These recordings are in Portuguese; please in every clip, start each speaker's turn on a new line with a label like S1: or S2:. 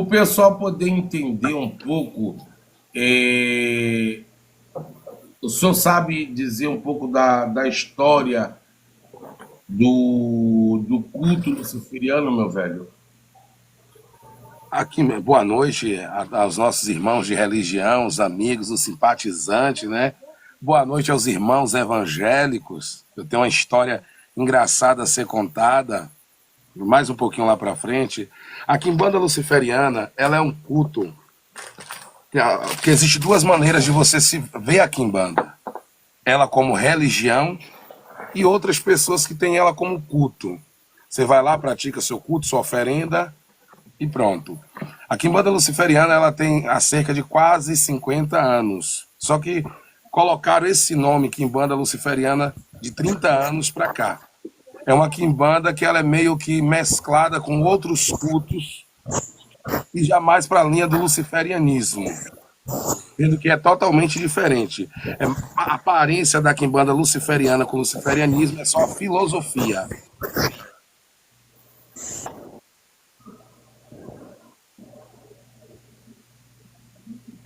S1: o pessoal poder entender um pouco, é, o senhor sabe dizer um pouco da história do culto luciferiano, meu velho?
S2: Aqui, boa noite aos nossos irmãos de religião, os amigos, os simpatizantes, né? Boa noite aos irmãos evangélicos. Eu tenho uma história engraçada a ser contada, mais um pouquinho lá para frente. A quimbanda luciferiana, ela é um culto que existe duas maneiras de você se ver a quimbanda. Ela como religião e outras pessoas que têm ela como culto. Você vai lá, pratica seu culto, sua oferenda e pronto. A quimbanda luciferiana ela tem há cerca de quase 50 anos. Só que colocaram esse nome, quimbanda luciferiana, de 30 anos para cá. É uma quimbanda que ela é meio que mesclada com outros cultos e jamais para a linha do luciferianismo, sendo que é totalmente diferente. A aparência da quimbanda luciferiana com o luciferianismo é só a filosofia.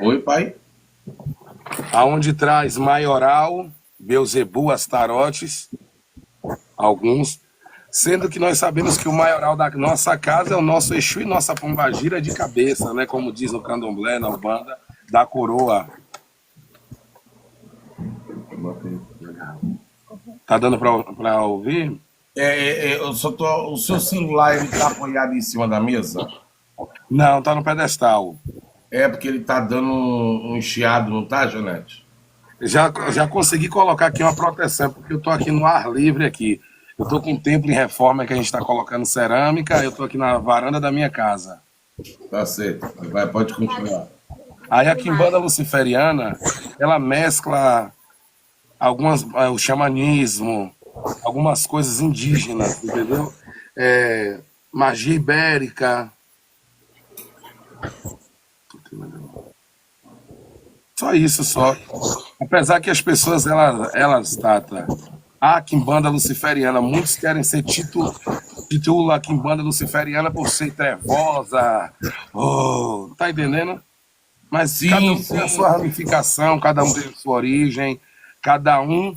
S1: Oi, pai?
S2: Aonde traz maioral, Beuzebu, Astarotes, alguns, sendo que nós sabemos que o maioral da nossa casa é o nosso Exu e nossa pombagira de cabeça, né? Como diz no candomblé, na Umbanda, da coroa. Tá dando para ouvir?
S1: Eu só tô, o seu celular ele tá apoiado em cima da mesa?
S2: Não, tá no pedestal.
S1: É porque ele tá dando um chiado, não tá, Janete?
S2: Já consegui colocar aqui uma proteção, porque eu tô aqui no ar livre aqui. Eu tô com um templo em reforma que a gente está colocando cerâmica, eu tô aqui na varanda da minha casa.
S1: Tá certo. Vai, pode continuar.
S2: Aí a quimbanda luciferiana, ela mescla o xamanismo, algumas coisas indígenas, entendeu? Magia ibérica. Só isso, só. Apesar que as pessoas, elas Tata, a quimbanda luciferiana, muitos querem ser titula a quimbanda luciferiana por ser trevosa, tá entendendo? Mas cada
S1: Sim,
S2: um tem a
S1: sim.
S2: sua ramificação, cada um tem a sua origem, cada um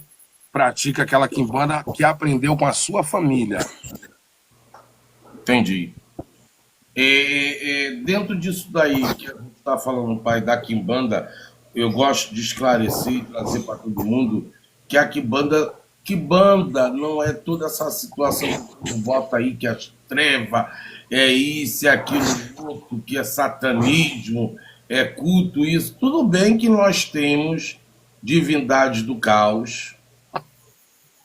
S2: pratica aquela quimbanda que aprendeu com a sua família.
S1: Entendi. Dentro disso daí que a gente está falando, pai, da Quimbanda, eu gosto de esclarecer e trazer para todo mundo que a Quimbanda não é toda essa situação que o povo bota aí, que é treva, é isso, é aquilo, outro, que é satanismo, é culto, isso. Tudo bem que nós temos divindades do caos,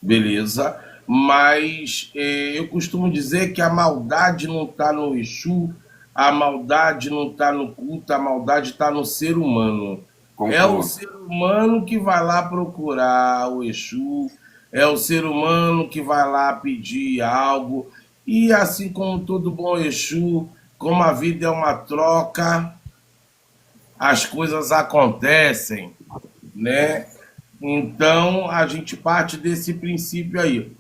S1: beleza? Mas eu costumo dizer que a maldade não está no Exu, a maldade não está no culto, a maldade está no ser humano. É o
S2: Concordo.
S1: ser humano que vai lá procurar o Exu, é o ser humano que vai lá pedir algo. E assim como todo bom Exu, como a vida é uma troca, as coisas acontecem, né? Então a gente parte desse princípio aí.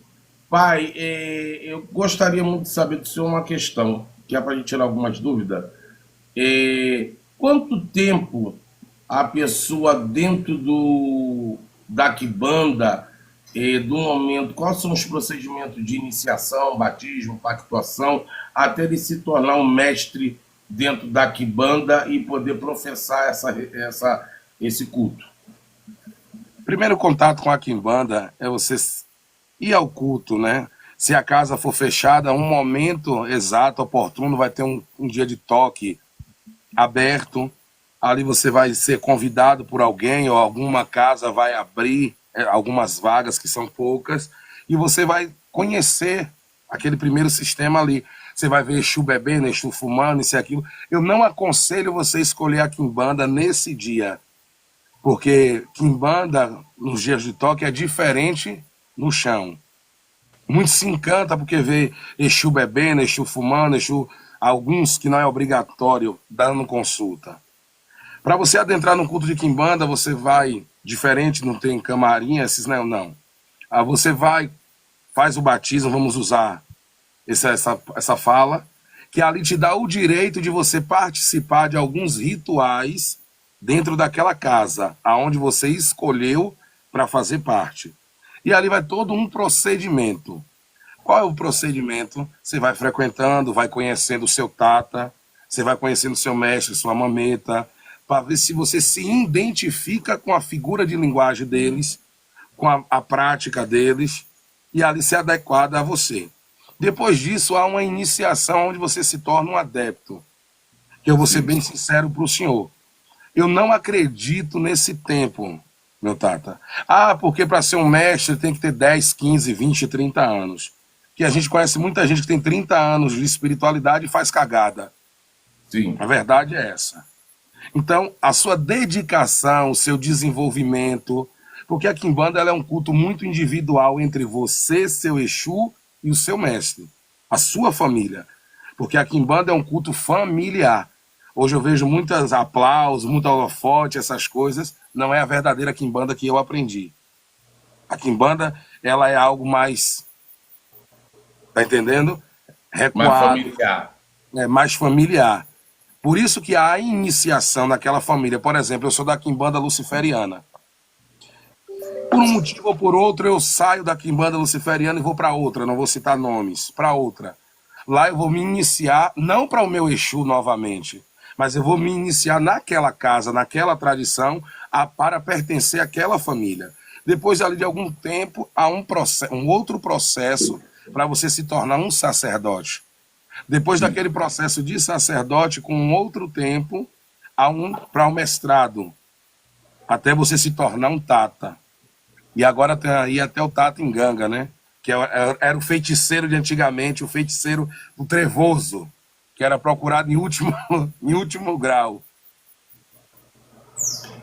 S1: Pai, eu gostaria muito de saber do senhor uma questão, que é para a gente tirar algumas dúvidas. Quanto tempo a pessoa dentro da Quimbanda, do momento, quais são os procedimentos de iniciação, batismo, pactuação, até ele se tornar um mestre dentro da Quimbanda e poder professar esse culto?
S2: Primeiro contato com a quimbanda é você ir ao culto, né? Se a casa for fechada, um momento exato, oportuno, vai ter um dia de toque aberto. Ali você vai ser convidado por alguém ou alguma casa vai abrir algumas vagas, que são poucas, e você vai conhecer aquele primeiro sistema ali. Você vai ver Exu bebendo, Exu fumando, isso e aquilo. Eu não aconselho você escolher a quimbanda nesse dia, porque quimbanda, nos dias de toque, é diferente no chão. Muitos se encanta porque vê Exu bebendo, Exu fumando, Exu, alguns que não é obrigatório dando consulta. Para você adentrar no culto de quimbanda, você vai diferente, não tem camarim, esses não. Você vai, faz o batismo, vamos usar essa fala, que ali te dá o direito de você participar de alguns rituais dentro daquela casa, aonde você escolheu para fazer parte. E ali vai todo um procedimento. Qual é o procedimento? Você vai frequentando, vai conhecendo o seu tata, você vai conhecendo o seu mestre, sua mameta, para ver se você se identifica com a figura de linguagem deles, com a prática deles, e ali ser adequada a você. Depois disso, há uma iniciação onde você se torna um adepto. Que eu vou ser
S1: Sim.
S2: bem sincero para o senhor. Eu não acredito nesse tempo, meu tata. Ah, porque para ser um mestre tem que ter 10, 15, 20, 30 anos. Que a gente conhece muita gente que tem 30 anos de espiritualidade e faz cagada.
S1: Sim.
S2: A verdade é essa. Então, a sua dedicação, o seu desenvolvimento, porque a Quimbanda ela é um culto muito individual entre você, seu Exu e o seu mestre, a sua família. Porque a Quimbanda é um culto familiar. Hoje eu vejo muitos aplausos, muito holofote, essas coisas. Não é a verdadeira Quimbanda que eu aprendi. A Quimbanda, ela é algo mais, tá entendendo?
S1: Mais
S2: Recuado,
S1: familiar.
S2: mais familiar. Por isso que há a iniciação naquela família. Por exemplo, eu sou da Quimbanda Luciferiana. Por um motivo ou por outro, eu saio da Quimbanda Luciferiana e vou para outra, não vou citar nomes, para outra. Lá eu vou me iniciar, não para o meu Exu novamente, mas eu vou me iniciar naquela casa, naquela tradição, para pertencer àquela família. Depois ali de algum tempo, há um outro processo para você se tornar um sacerdote. Depois
S1: Sim.
S2: daquele processo de sacerdote, com um outro tempo, para um mestrado, até você se tornar um tata. E agora tem aí até o Tata Enganga, né? Que era o feiticeiro de antigamente, o feiticeiro do trevoso, que era procurado em último, em último grau.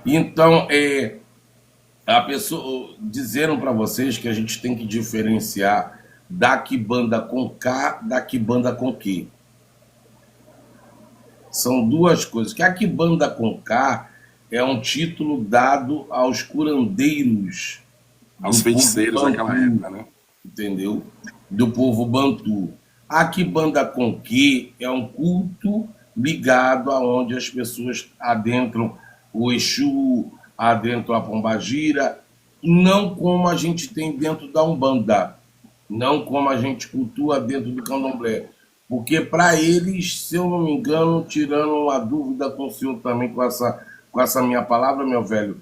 S1: Então, a pessoa disseram para vocês que a gente tem que diferenciar da Quimbanda com K da Quimbanda com Q. São duas coisas. Que a Quimbanda com K é um título dado aos curandeiros do
S2: Aos
S1: povo
S2: feiticeiros daquela
S1: Bantu,
S2: época, né?
S1: entendeu? Do povo Bantu. A Quimbanda com Q é um culto ligado aonde as pessoas adentram o Exu, adentram a Pombagira, não como a gente tem dentro da Umbanda, não como a gente cultua dentro do Candomblé. Porque para eles, se eu não me engano, tirando uma dúvida com o senhor também com essa minha palavra, meu velho,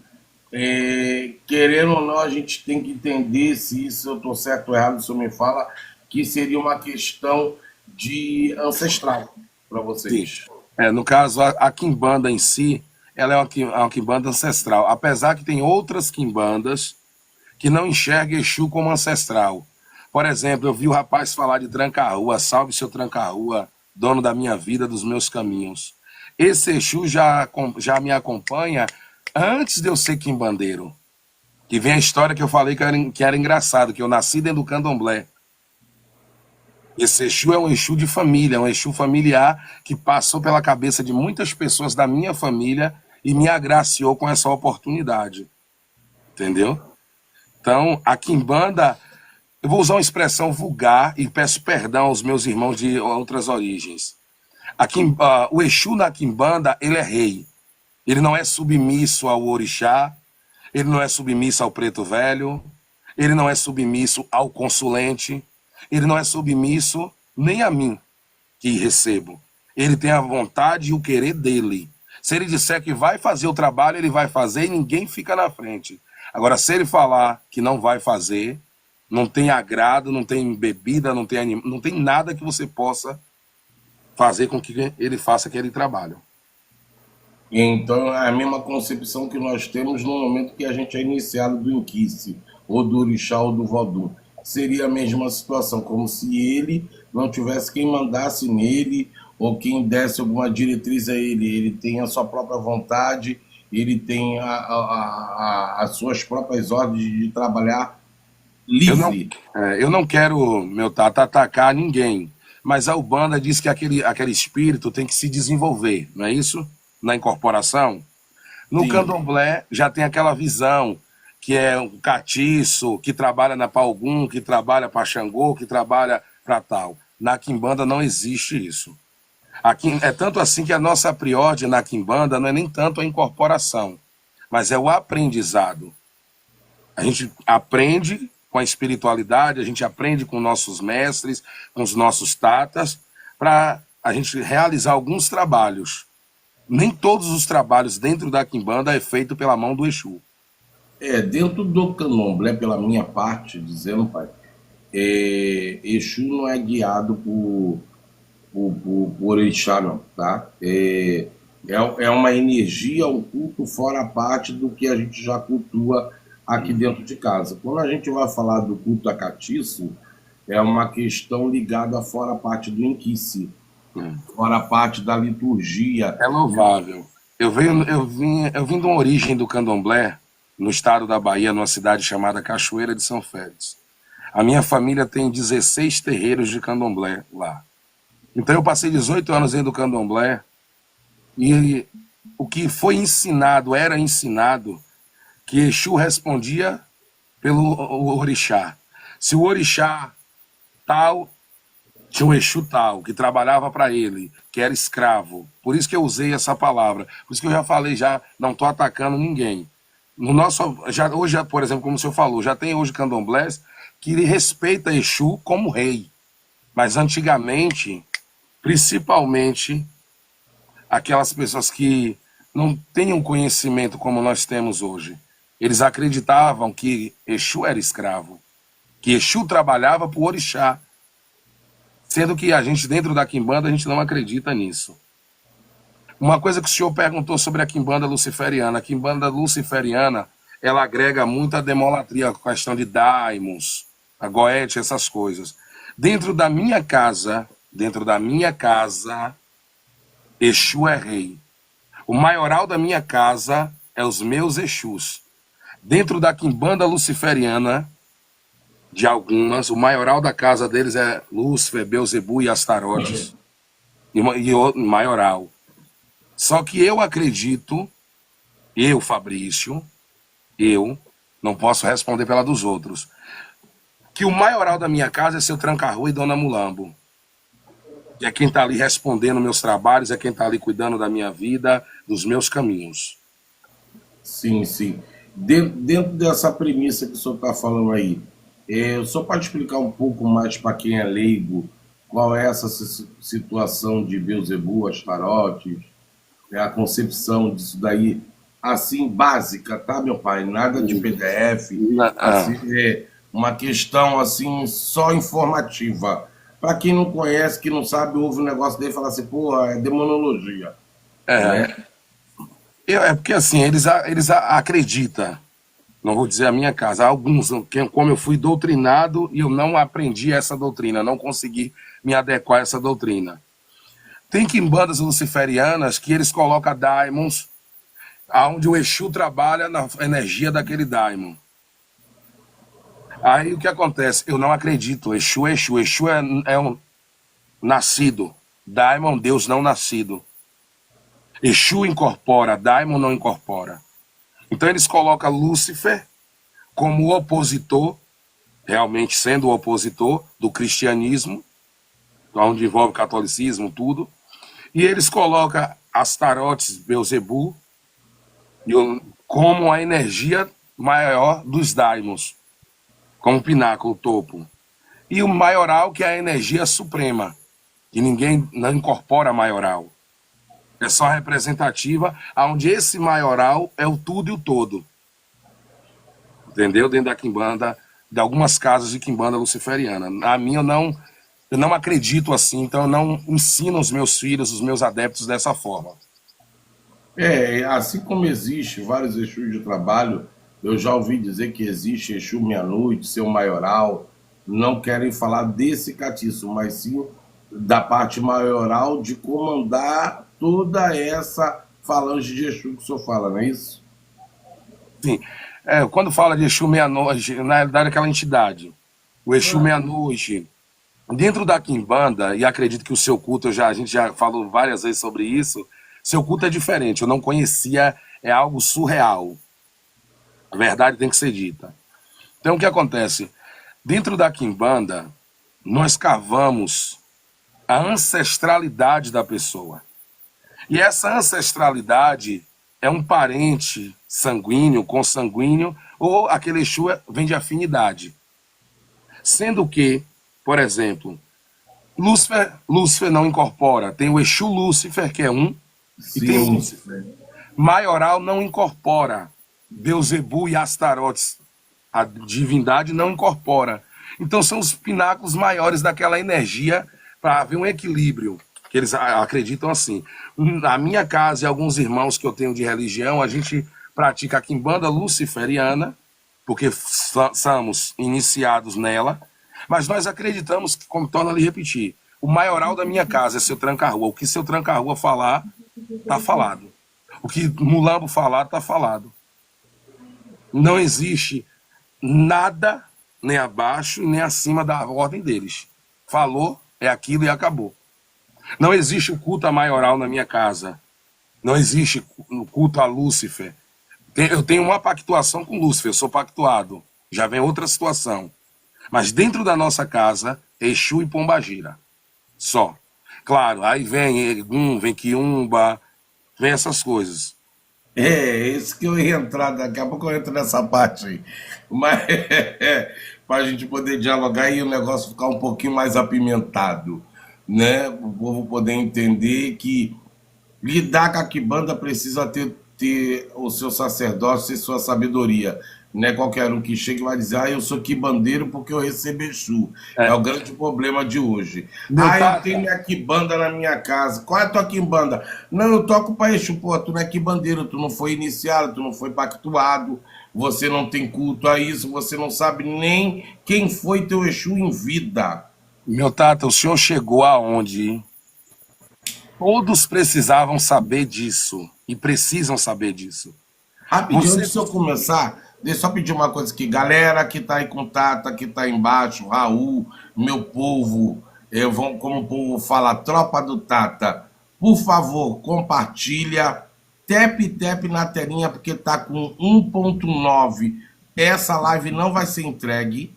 S1: querendo ou não, a gente tem que entender se isso eu estou certo ou errado, o senhor me fala, que seria uma questão de ancestral para
S2: Sim.
S1: vocês.
S2: No caso, a Quimbanda em si, ela é uma Quimbanda ancestral. Apesar que tem outras Quimbandas que não enxergam Exu como ancestral. Por exemplo, eu vi o rapaz falar de Tranca-Rua, salve seu Tranca-Rua, dono da minha vida, dos meus caminhos. Esse Exu já me acompanha antes de eu ser quimbandeiro. Que vem a história que eu falei que era engraçado, que eu nasci dentro do candomblé. Esse Exu é um Exu de família, um Exu familiar que passou pela cabeça de muitas pessoas da minha família e me agraciou com essa oportunidade. Entendeu? Então, a Quimbanda, eu vou usar uma expressão vulgar e peço perdão aos meus irmãos de outras origens. O Exu na Quimbanda, ele é rei. Ele não é submisso ao orixá, ele não é submisso ao preto velho, ele não é submisso ao consulente, ele não é submisso nem a mim, que recebo. Ele tem a vontade e o querer dele. Se ele disser que vai fazer o trabalho, ele vai fazer e ninguém fica na frente. Agora, se ele falar que não vai fazer, não tem agrado, não tem bebida, não tem nada que você possa fazer com que ele faça aquele trabalho.
S1: Então, é a mesma concepção que nós temos no momento que a gente é iniciado do Inquice, ou do Orixá, ou do Vodum. Seria a mesma situação, como se ele não tivesse quem mandasse nele, ou quem desse alguma diretriz a ele. Ele tem a sua própria vontade, ele tem as suas próprias ordens de trabalhar
S2: Eu não,
S1: livre.
S2: eu não quero, meu tata, atacar ninguém, mas a Ubanda diz que aquele espírito tem que se desenvolver, não é isso? Na incorporação. No
S1: Sim.
S2: candomblé já tem aquela visão que é um catiço, que trabalha na Paugum, que trabalha para Xangô, que trabalha para tal. Na Quimbanda não existe isso. Aqui, é tanto assim que a nossa priority na Quimbanda não é nem tanto a incorporação, mas é o aprendizado. A gente aprende com a espiritualidade, a gente aprende com nossos mestres, com os nossos tatas, para a gente realizar alguns trabalhos. Nem todos os trabalhos dentro da Quimbanda é feito pela mão do Exu.
S1: Dentro do candomblé, pela minha parte, dizendo, pai, Exu não é guiado por orixá, não, tá? É uma energia, um culto fora a parte do que a gente já cultua aqui dentro de casa. Quando a gente vai falar do culto a catiço, é uma questão ligada fora a parte do inquice, fora a parte da liturgia.
S2: É louvável. Eu vim de uma origem do candomblé, no estado da Bahia, numa cidade chamada Cachoeira de São Félix. A minha família tem 16 terreiros de candomblé lá. Então eu passei 18 anos dentro do candomblé e o que foi ensinado, era ensinado, que Exu respondia pelo orixá. Se o orixá tal, tinha um Exu tal, que trabalhava para ele, que era escravo. Por isso que eu usei essa palavra. Por isso que eu já falei, já não estou atacando ninguém. No nosso, hoje, por exemplo, como o senhor falou, já tem hoje candomblés que respeita Exu como rei. Mas antigamente, principalmente aquelas pessoas que não tinham conhecimento como nós temos hoje, eles acreditavam que Exu era escravo, que Exu trabalhava para o orixá, sendo que a gente, dentro da Quimbanda, a gente não acredita nisso. Uma coisa que o senhor perguntou sobre a Quimbanda luciferiana. A Quimbanda luciferiana, ela agrega muito a demolatria, a questão de daimons, a goete, essas coisas. Dentro da minha casa, Exu é rei. O maioral da minha casa é os meus Exus. Dentro da Quimbanda luciferiana, de algumas, o maioral da casa deles é Lúcifer, Belzebu e Astarotes. E o maioral. Só que eu acredito, Fabrício, eu não posso responder pela dos outros, que o maioral da minha casa é seu Tranca-Rua e Dona Mulambo. Que é quem está ali respondendo meus trabalhos, é quem está ali cuidando da minha vida, dos meus caminhos.
S1: Sim, sim. Dentro dessa premissa que o senhor está falando aí, o senhor pode explicar um pouco mais para quem é leigo qual é essa situação de Belzebu, Astarotes, a concepção disso daí, assim, básica, tá, meu pai? Nada de PDF, assim, uma questão, assim, só informativa. Para quem não conhece, que não sabe, ouve um negócio dele e fala assim, pô, é demonologia. Né?
S2: É porque, assim, eles acreditam, não vou dizer a minha casa, alguns, como eu fui doutrinado e eu não aprendi essa doutrina, não consegui me adequar a essa doutrina. Tem quimbandas luciferianas que eles colocam daimons, onde o Exu trabalha na energia daquele daimon. Aí o que acontece? Eu não acredito. Exu é Exu. Exu é um nascido. Daimon, Deus não nascido. Exu incorpora, daimon não incorpora. Então eles colocam Lúcifer como opositor, realmente sendo o opositor do cristianismo, onde envolve o catolicismo, tudo. E eles colocam Astarotes, Belzebu, como a energia maior dos daimons, como o pináculo, o topo. E o maioral, que é a energia suprema, que ninguém não incorpora maioral. É só representativa, onde esse maioral é o tudo e o todo. Entendeu? Dentro da Quimbanda, de algumas casas de Quimbanda luciferiana. A minha eu não acredito assim, então eu não ensino os meus filhos, os meus adeptos dessa forma.
S1: Assim como existe vários Exus de trabalho, eu já ouvi dizer que existe Exu Meia-Noite, Seu Maioral, não querem falar desse catiço, mas sim da parte maioral de comandar toda essa falange de Exu que o senhor fala, não é isso?
S2: Sim. Quando fala de Exu Meia-Noite, na realidade é aquela entidade. O Exu Meia-Noite, dentro da Quimbanda, e acredito que o seu culto, a gente já falou várias vezes sobre isso, seu culto é diferente, eu não conhecia, é algo surreal. A verdade tem que ser dita. Então o que acontece? Dentro da Quimbanda, nós cavamos a ancestralidade da pessoa. E essa ancestralidade é um parente sanguíneo, consanguíneo, ou aquele Exu vem de afinidade. Sendo que, por exemplo, Lúcifer não incorpora. Tem o Exu Lúcifer, que é um, e tem
S1: Sim.
S2: Lúcifer. Maioral não incorpora. Beuzebu e Astarotes, a divindade, não incorpora. Então são os pináculos maiores daquela energia para haver um equilíbrio, que eles acreditam assim. Na minha casa e alguns irmãos que eu tenho de religião, a gente pratica a quimbanda luciferiana, porque somos iniciados nela, mas nós acreditamos que, como torna a lhe repetir, o maioral da minha casa é seu tranca-rua. O que seu tranca-rua falar, tá falado. O que Mulambo falar, tá falado. Não existe nada nem abaixo nem acima da ordem deles. Falou, é aquilo e acabou. Não existe o culto a maioral na minha casa. Não existe o culto a Lúcifer. Eu tenho uma pactuação com Lúcifer, eu sou pactuado. Já vem outra situação. Mas dentro da nossa casa, Exu e Pombagira. Só. Claro, aí vem Egum, vem Quiumba, vem essas coisas.
S1: Isso que eu ia entrar, daqui a pouco eu entro nessa parte aí. Mas para a gente poder dialogar e o negócio ficar um pouquinho mais apimentado, né? O povo poder entender que lidar com a quimbanda precisa ter o seu sacerdócio e sua sabedoria. Não é qualquer um que chega e vai dizer, eu sou quibandeiro porque eu recebo Exu. É
S2: É,
S1: o grande problema de hoje.
S2: meu
S1: Eu tenho
S2: tata,
S1: minha quimbanda na minha casa. Qual é a tua quimbanda? Não, eu toco pra Exu. Pô, tu não é quibandeiro, tu não foi iniciado, tu não foi pactuado, você não tem culto a isso, você não sabe nem quem foi teu Exu em vida.
S2: o senhor chegou aonde todos precisavam saber disso e precisam saber disso.
S1: Rapidinho,
S2: Você,
S1: antes de eu começar, deixa eu só pedir uma coisa aqui. Galera que tá aí com Tata, que tá aí embaixo, Raul, meu povo, como o povo fala, tropa do Tata, por favor, compartilha, tap na telinha, porque tá com 1.9. Essa live não vai ser entregue.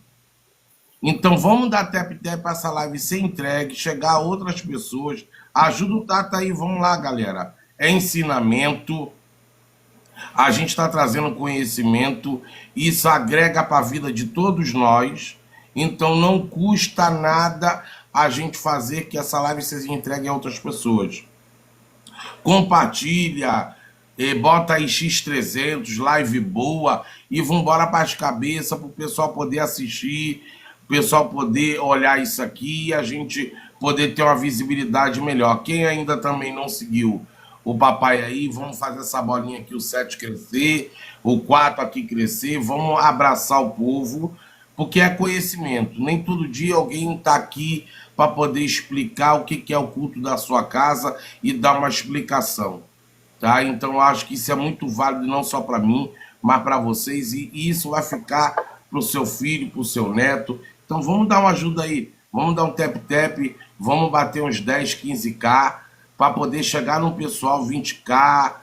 S1: Então vamos dar tap para essa live ser entregue, chegar a outras pessoas. Ajuda o Tata aí, vamos lá, galera. É ensinamento. A gente está trazendo conhecimento, isso agrega para a vida de todos nós, então não custa nada a gente fazer que essa live seja entregue a outras pessoas. Compartilha, bota aí X300, live boa, e vambora para as cabeças, para o pessoal poder assistir, o pessoal poder olhar isso aqui e a gente poder ter uma visibilidade melhor. Quem ainda também não seguiu o papai aí, vamos fazer essa bolinha aqui, o 7 crescer, o 4 aqui crescer, vamos abraçar o povo, porque é conhecimento. Nem todo dia alguém está aqui para poder explicar o que é o culto da sua casa e dar uma explicação. Tá? Então eu acho que isso é muito válido não só para mim, mas para vocês, e isso vai ficar para o seu filho, para o seu neto. Então vamos dar uma ajuda aí, vamos dar um tap, vamos bater uns 10, 15k, para poder chegar no pessoal 20k,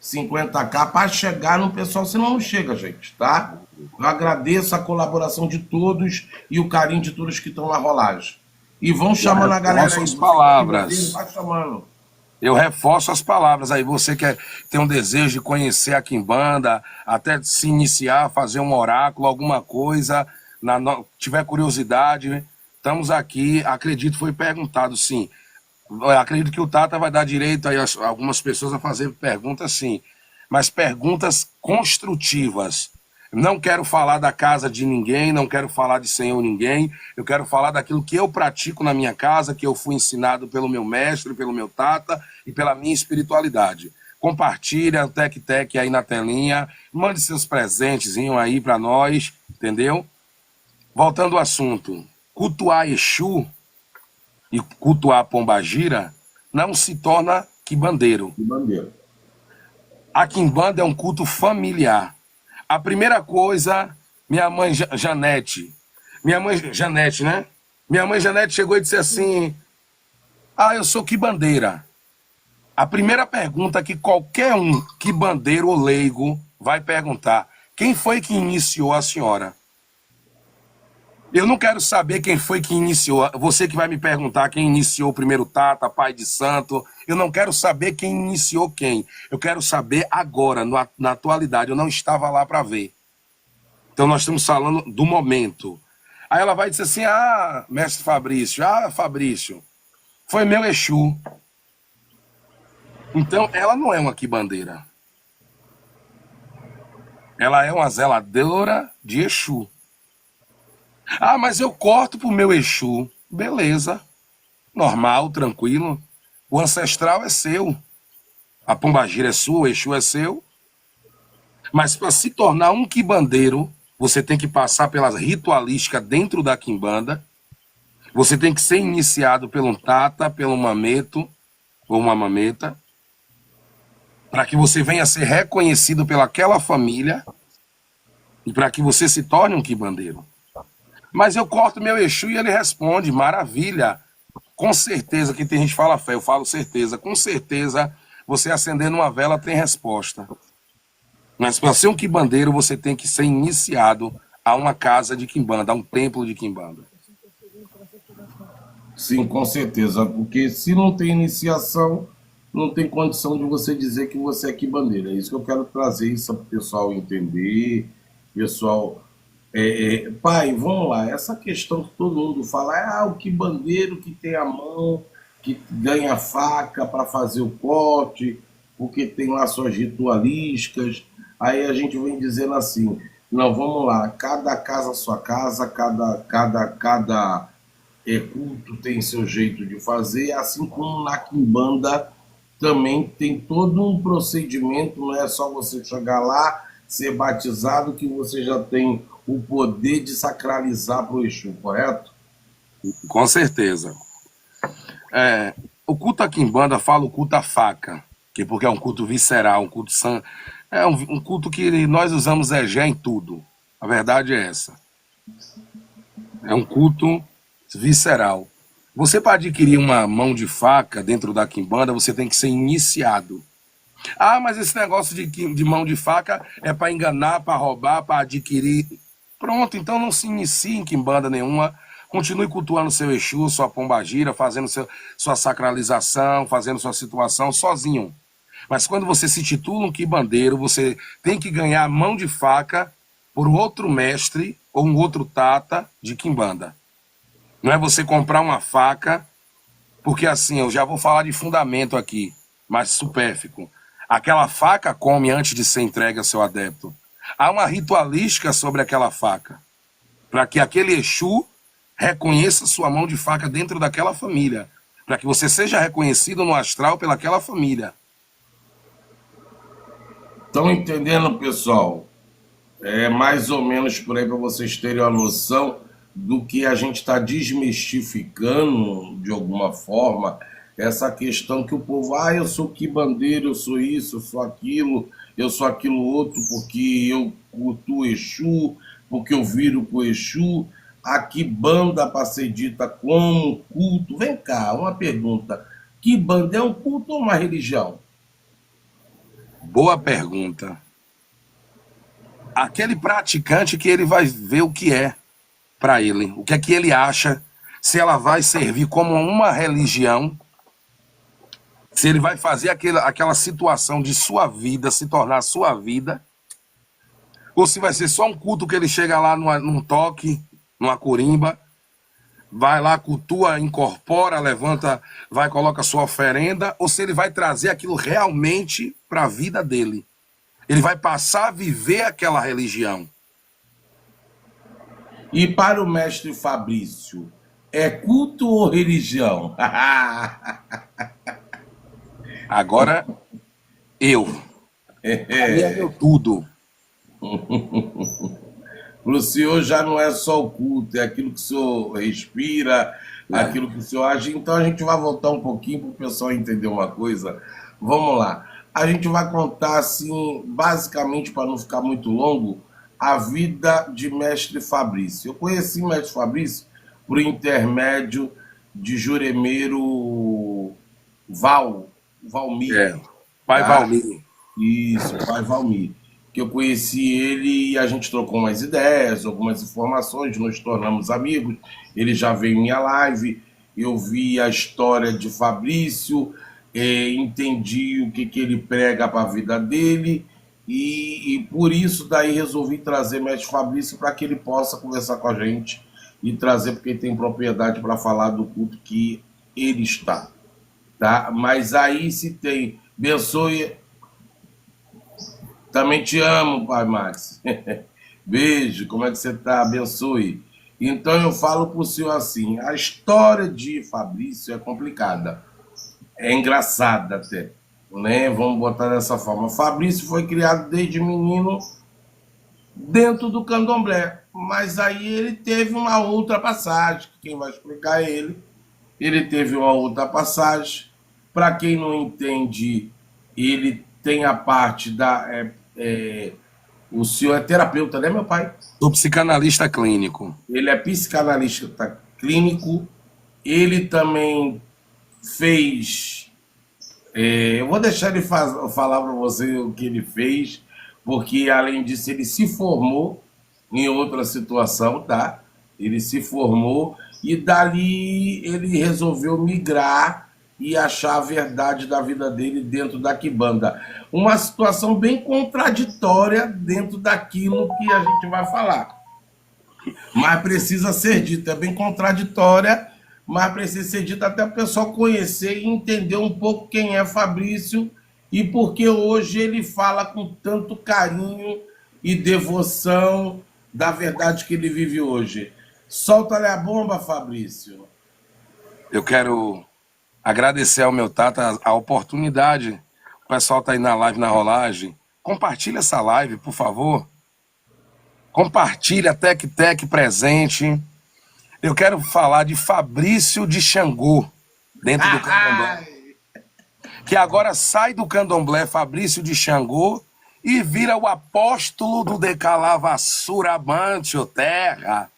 S1: 50k, para chegar no pessoal, senão não chega, gente, tá? Eu agradeço a colaboração de todos e o carinho de todos que estão na rolagem. E vão
S2: eu
S1: chamando a galera
S2: reforço
S1: aí,
S2: as
S1: você que é
S2: palavras.
S1: vai chamando.
S2: Eu reforço as palavras aí. Você que tem um desejo de conhecer a quimbanda, até se iniciar, fazer um oráculo, alguma coisa, tiver curiosidade, estamos aqui. Acredito, foi perguntado, sim. Eu acredito que o Tata vai dar direito aí a algumas pessoas a fazer perguntas, sim, mas perguntas construtivas. Não quero falar da casa de ninguém, não quero falar de Senhor ninguém, eu quero falar daquilo que eu pratico na minha casa, que eu fui ensinado pelo meu mestre, pelo meu Tata e pela minha espiritualidade. Compartilha o Tec aí na telinha, mande seus presentezinhos aí para nós, entendeu? Voltando ao assunto, cultuar Exu e cultuar Pombagira não se torna quimbandeiro.
S1: Que bandeira.
S2: A quimbanda é um culto familiar. A primeira coisa, minha mãe Janete, né? Minha mãe Janete chegou e disse assim, eu sou quimbandeira. A primeira pergunta que qualquer quimbandeiro ou leigo vai perguntar, quem foi que iniciou a senhora? Eu não quero saber quem foi que iniciou. Você que vai me perguntar quem iniciou o primeiro Tata, Pai de Santo. Eu não quero saber quem iniciou quem. Eu quero saber agora, na atualidade. Eu não estava lá para ver. Então nós estamos falando do momento. Aí ela vai dizer assim: ah, mestre Fabrício, Fabrício, foi meu Exu. Então ela não é uma quibandeira. Ela é uma zeladora de Exu. Ah, mas eu corto pro meu Exu. Beleza. Normal, tranquilo. O ancestral é seu. A pombagira é sua, o Exu é seu. Mas para se tornar um quimbandeiro, você tem que passar pela ritualística dentro da quimbanda. Você tem que ser iniciado pelo tata, pelo mameto ou uma mameta, para que você venha a ser reconhecido pelaquela família e para que você se torne um quimbandeiro. Mas eu corto meu Exu e ele responde: maravilha. Com certeza que tem gente que fala fé, eu falo certeza. Com certeza, você acendendo uma vela tem resposta. Mas para ser um quimbandeiro, você tem que ser iniciado a uma casa de quimbanda, a um templo de quimbanda.
S1: Sim, com certeza, porque se não tem iniciação, não tem condição de você dizer que você é quibandeira. É isso que eu quero trazer isso para o pessoal entender, pessoal. Pai, vamos lá, essa questão que todo mundo fala, o quibandeiro que tem a mão, que ganha faca para fazer o corte, porque tem lá suas ritualísticas. Aí a gente vem dizendo assim, não, vamos lá, cada casa sua casa, cada culto tem seu jeito de fazer, assim como na quimbanda também tem todo um procedimento, não é só você chegar lá, ser batizado, que você já tem o poder de sacralizar para o Exu, correto?
S2: Com certeza. O culto a quimbanda fala o culto à faca, porque é um culto visceral, um culto é um culto que nós usamos egé em tudo. A verdade é essa. É um culto visceral. Você, para adquirir uma mão de faca dentro da quimbanda, você tem que ser iniciado. Ah, mas esse negócio de mão de faca é para enganar, para roubar, para adquirir. Pronto, então não se inicie em quimbanda nenhuma. Continue cultuando seu Exu, sua pombagira, fazendo sua sacralização, fazendo sua situação sozinho. Mas quando você se titula um quimbandeiro, você tem que ganhar a mão de faca por outro mestre ou um outro tata de quimbanda. Não é você comprar uma faca, porque assim, eu já vou falar de fundamento aqui, mas supérfluo. Aquela faca come antes de ser entregue ao seu adepto. Há uma ritualística sobre aquela faca, para que aquele Exu reconheça sua mão de faca dentro daquela família, para que você seja reconhecido no astral pelaquela família.
S1: Estão entendendo, pessoal? É mais ou menos por aí para vocês terem uma noção do que a gente está desmistificando de alguma forma essa questão que o povo, eu sou quibandeiro, eu sou isso, eu sou aquilo outro, porque eu cultuo Exu, porque eu viro pro Exu. Aqui banda para ser dita como culto. Vem cá, uma pergunta. Que banda é um culto ou uma religião?
S2: Boa pergunta. Aquele praticante que ele vai ver o que é para ele, o que é que ele acha, se ela vai servir como uma religião, se ele vai fazer aquela situação de sua vida se tornar sua vida, ou se vai ser só um culto que ele chega lá num toque, numa corimba, vai lá, cultua, incorpora, levanta, vai, coloca sua oferenda, ou se ele vai trazer aquilo realmente para a vida dele. Ele vai passar a viver aquela religião.
S1: E para o mestre Fabrício, é culto ou religião?
S2: Agora, para mim é meu tudo.
S1: Para o senhor já não é só o culto, é aquilo que o senhor respira,
S2: É.
S1: aquilo que o senhor age. Então a gente vai voltar um pouquinho para o pessoal entender uma coisa. Vamos lá. A gente vai contar, assim, basicamente, para não ficar muito longo, a vida de Mestre Fabrício. Eu conheci Mestre Fabrício por intermédio de Juremeiro Valmir,
S2: É. Pai
S1: tá?
S2: Valmir.
S1: Isso, pai Valmir. que eu conheci ele e a gente trocou umas ideias, algumas informações, nos tornamos amigos. Ele já veio em minha live, eu vi a história de Fabrício, entendi o que ele prega para a vida dele e por isso daí resolvi trazer Mestre Fabrício para que ele possa conversar com a gente e trazer, porque ele tem propriedade para falar do culto que ele está, tá? Mas aí se tem, abençoe, também te amo, Pai Max. Beijo, como é que você tá? Abençoe. Então eu falo para o senhor assim, a história de Fabrício é complicada, é engraçada até, né? Vamos botar dessa forma. Fabrício foi criado desde menino dentro do candomblé, mas aí ele teve uma outra passagem, quem vai explicar é ele teve uma outra passagem. Para quem não entende, ele tem a parte da. O senhor é terapeuta, né, meu pai?
S2: Sou psicanalista clínico.
S1: Ele é psicanalista clínico. Ele também fez. Eu vou deixar ele falar para você o que ele fez, porque além disso ele se formou em outra situação, tá? Ele se formou e dali ele resolveu migrar e achar a verdade da vida dele dentro da Quimbanda. Uma situação bem contraditória dentro daquilo que a gente vai falar. Mas precisa ser dito, é bem contraditória, mas precisa ser dito até o pessoal conhecer e entender um pouco quem é Fabrício e porque hoje ele fala com tanto carinho e devoção da verdade que ele vive hoje. Solta-lhe a bomba, Fabrício.
S2: Eu quero agradecer ao meu Tata a oportunidade. O pessoal está aí na live, na rolagem. Compartilha essa live, por favor. Compartilha, Tec presente. Eu quero falar de Fabrício de Xangô, dentro do candomblé. Que agora sai do candomblé Fabrício de Xangô e vira o apóstolo do Decalavassura Mantio Terra.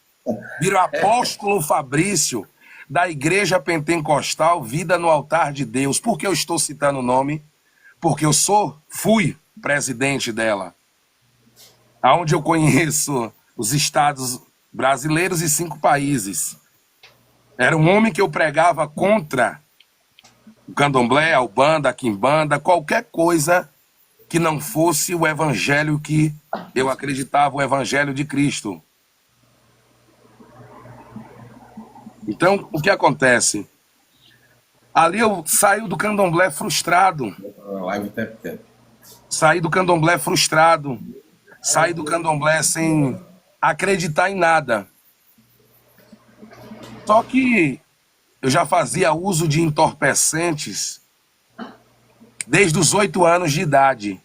S2: Vira o apóstolo Fabrício da Igreja Pentecostal Vida no Altar de Deus. Por que eu estou citando o nome? Porque eu fui presidente dela, onde eu conheço os estados brasileiros e 5 países. Era um homem que eu pregava contra o candomblé, a ubanda, a quimbanda, qualquer coisa que não fosse o evangelho que eu acreditava, o evangelho de Cristo. Então, o que acontece? Ali eu saí do candomblé frustrado. Saí do candomblé frustrado. Saí do candomblé sem acreditar em nada. Só que eu já fazia uso de entorpecentes desde os 8 anos de idade.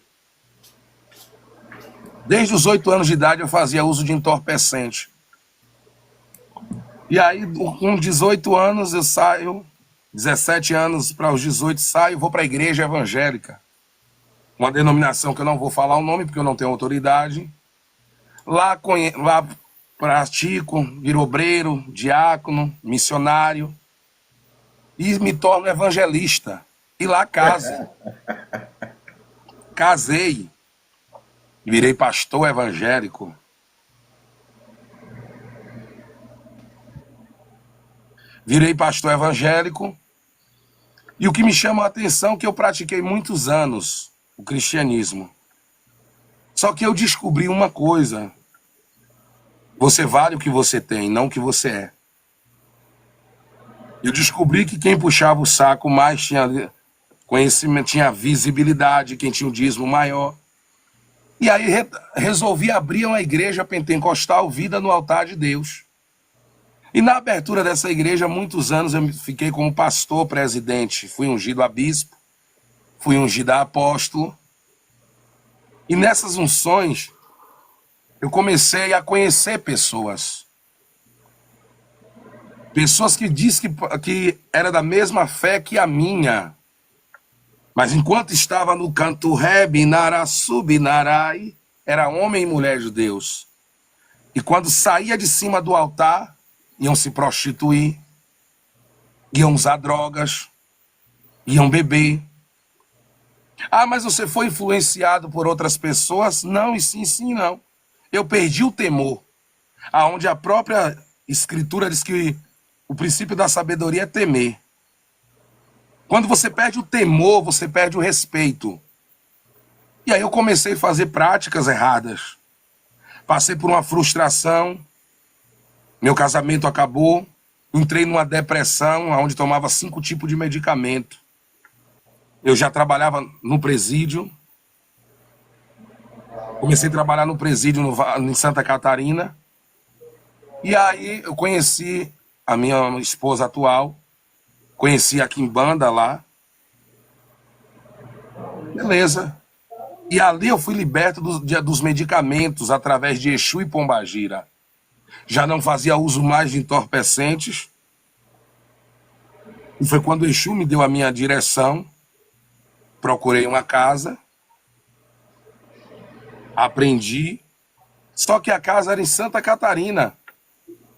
S2: Desde os 8 anos de idade eu fazia uso de entorpecente. E aí, com 18 anos eu saio, 17 anos para os 18 saio, vou para a igreja evangélica. Uma denominação que eu não vou falar o nome porque eu não tenho autoridade. Lá pratico, viro obreiro, diácono, missionário e me torno evangelista. E lá caso. Casei. Virei pastor evangélico. Virei pastor evangélico. E o que me chama a atenção é que eu pratiquei muitos anos o cristianismo. Só que eu descobri uma coisa. Você vale o que você tem, não o que você é. Eu descobri que quem puxava o saco mais tinha conhecimento, tinha visibilidade, quem tinha um dízimo maior. E aí resolvi abrir uma igreja pentecostal Vida no Altar de Deus. E na abertura dessa igreja, muitos anos eu fiquei como pastor presidente. Fui ungido a bispo, fui ungido a apóstolo. E nessas unções, eu comecei a conhecer pessoas. Pessoas que dizem que era da mesma fé que a minha. Mas enquanto estava no canto Reb, Nara, Subnarai, era homem e mulher de Deus. E quando saía de cima do altar, iam se prostituir, iam usar drogas, iam beber. Ah, mas você foi influenciado por outras pessoas? Não, e sim, sim, não. Eu perdi o temor, aonde a própria escritura diz que o princípio da sabedoria é temer. Quando você perde o temor, você perde o respeito. E aí eu comecei a fazer práticas erradas. Passei por uma frustração, meu casamento acabou, entrei numa depressão, onde tomava 5 tipos de medicamento. Eu já trabalhava no presídio, comecei a trabalhar no presídio em Santa Catarina, e aí eu conheci a minha esposa atual, conheci a Quimbanda lá, beleza. E ali eu fui liberto dos medicamentos através de Exu e Pombagira. Já não fazia uso mais de entorpecentes, e foi quando o Exu me deu a minha direção, procurei uma casa, aprendi, só que a casa era em Santa Catarina,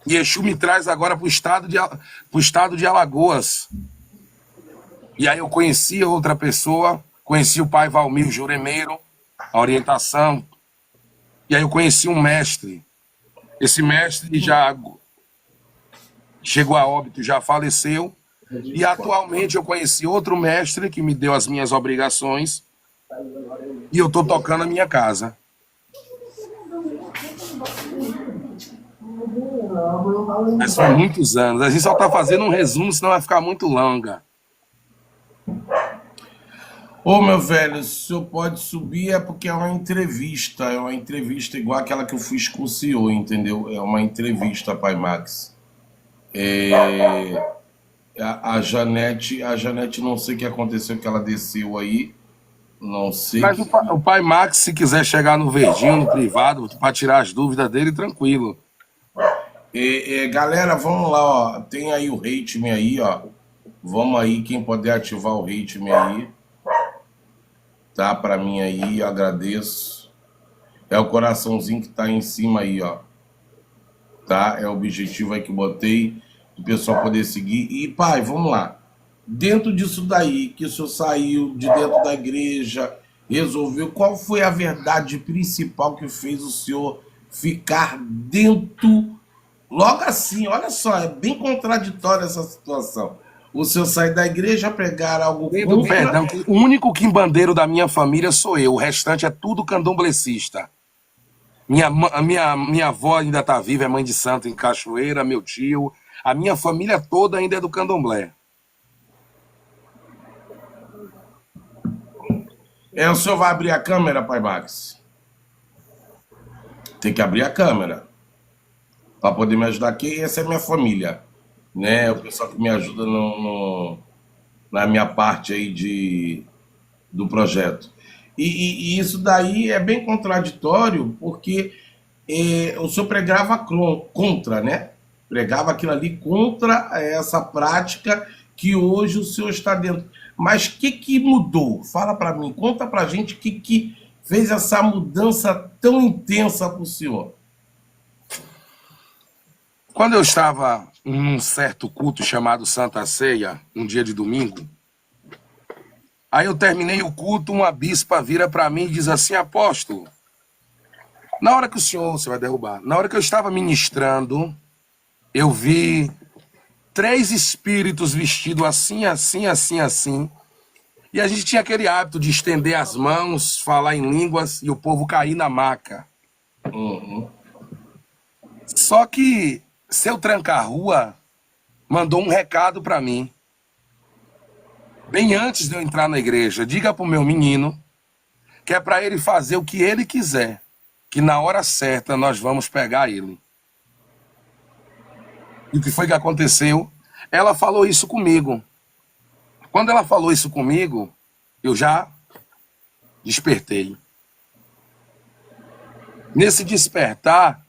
S2: e Exu me traz agora para o estado de Alagoas. E aí eu conheci outra pessoa, conheci o pai Valmir Juremeiro, a orientação, e aí eu conheci um mestre. Esse mestre já chegou a óbito, já faleceu, e atualmente eu conheci outro mestre que me deu as minhas obrigações, e eu estou tocando a minha casa. Mas são muitos anos. A gente só está fazendo um resumo, senão vai ficar muito longa.
S1: Ô, meu velho, se o senhor pode subir é porque é uma entrevista igual aquela que eu fiz com o senhor, entendeu? É uma entrevista, Pai Max. É, a Janete, não sei o que aconteceu, que ela desceu aí, não sei
S2: Mas
S1: que...
S2: o pai Max, se quiser chegar no verdinho, no privado, para tirar as dúvidas dele, tranquilo.
S1: Galera, vamos lá, ó, tem aí o Hate Me aí, ó, vamos aí, quem puder ativar o Hate Me aí, tá, pra mim aí, eu agradeço. É o coraçãozinho que tá em cima aí, ó, tá, é o objetivo aí que eu botei, o pessoal poder seguir. E, pai, vamos lá, dentro disso daí, que o senhor saiu de dentro da igreja, resolveu, qual foi a verdade principal que fez o senhor ficar dentro? Logo assim, olha só, é bem contraditória essa situação. O senhor sai da igreja, pregar algo
S2: Pedindo
S1: contra.
S2: perdão, o único quimbandeiro da minha família sou eu, o restante é tudo candomblecista. Minha avó ainda está viva, é mãe de santo em Cachoeira, meu tio. A minha família toda ainda é do candomblé.
S1: O senhor vai abrir a câmera, Pai Max? Tem que abrir a câmera para poder me ajudar aqui. Essa é minha família, né? O pessoal que me ajuda na minha parte aí do projeto. E isso daí é bem contraditório, porque o senhor pregava contra, né? Pregava aquilo ali contra essa prática que hoje o senhor está dentro. Mas o que mudou? Fala para mim, conta para a gente o que fez essa mudança tão intensa para o senhor.
S2: Quando eu estava em um certo culto chamado Santa Ceia, um dia de domingo, aí eu terminei o culto, uma bispa vira para mim e diz assim: apóstolo, na hora que você vai derrubar, na hora que eu estava ministrando, eu vi 3 espíritos vestidos assim, assim, assim, assim, e a gente tinha aquele hábito de estender as mãos, falar em línguas e o povo cair na maca.
S1: Uhum.
S2: Só que seu tranca-rua mandou um recado para mim. Bem antes de eu entrar na igreja, diga pro meu menino que é para ele fazer o que ele quiser, que na hora certa nós vamos pegar ele. E o que foi que aconteceu? Ela falou isso comigo. Quando ela falou isso comigo, eu já despertei. Nesse despertar,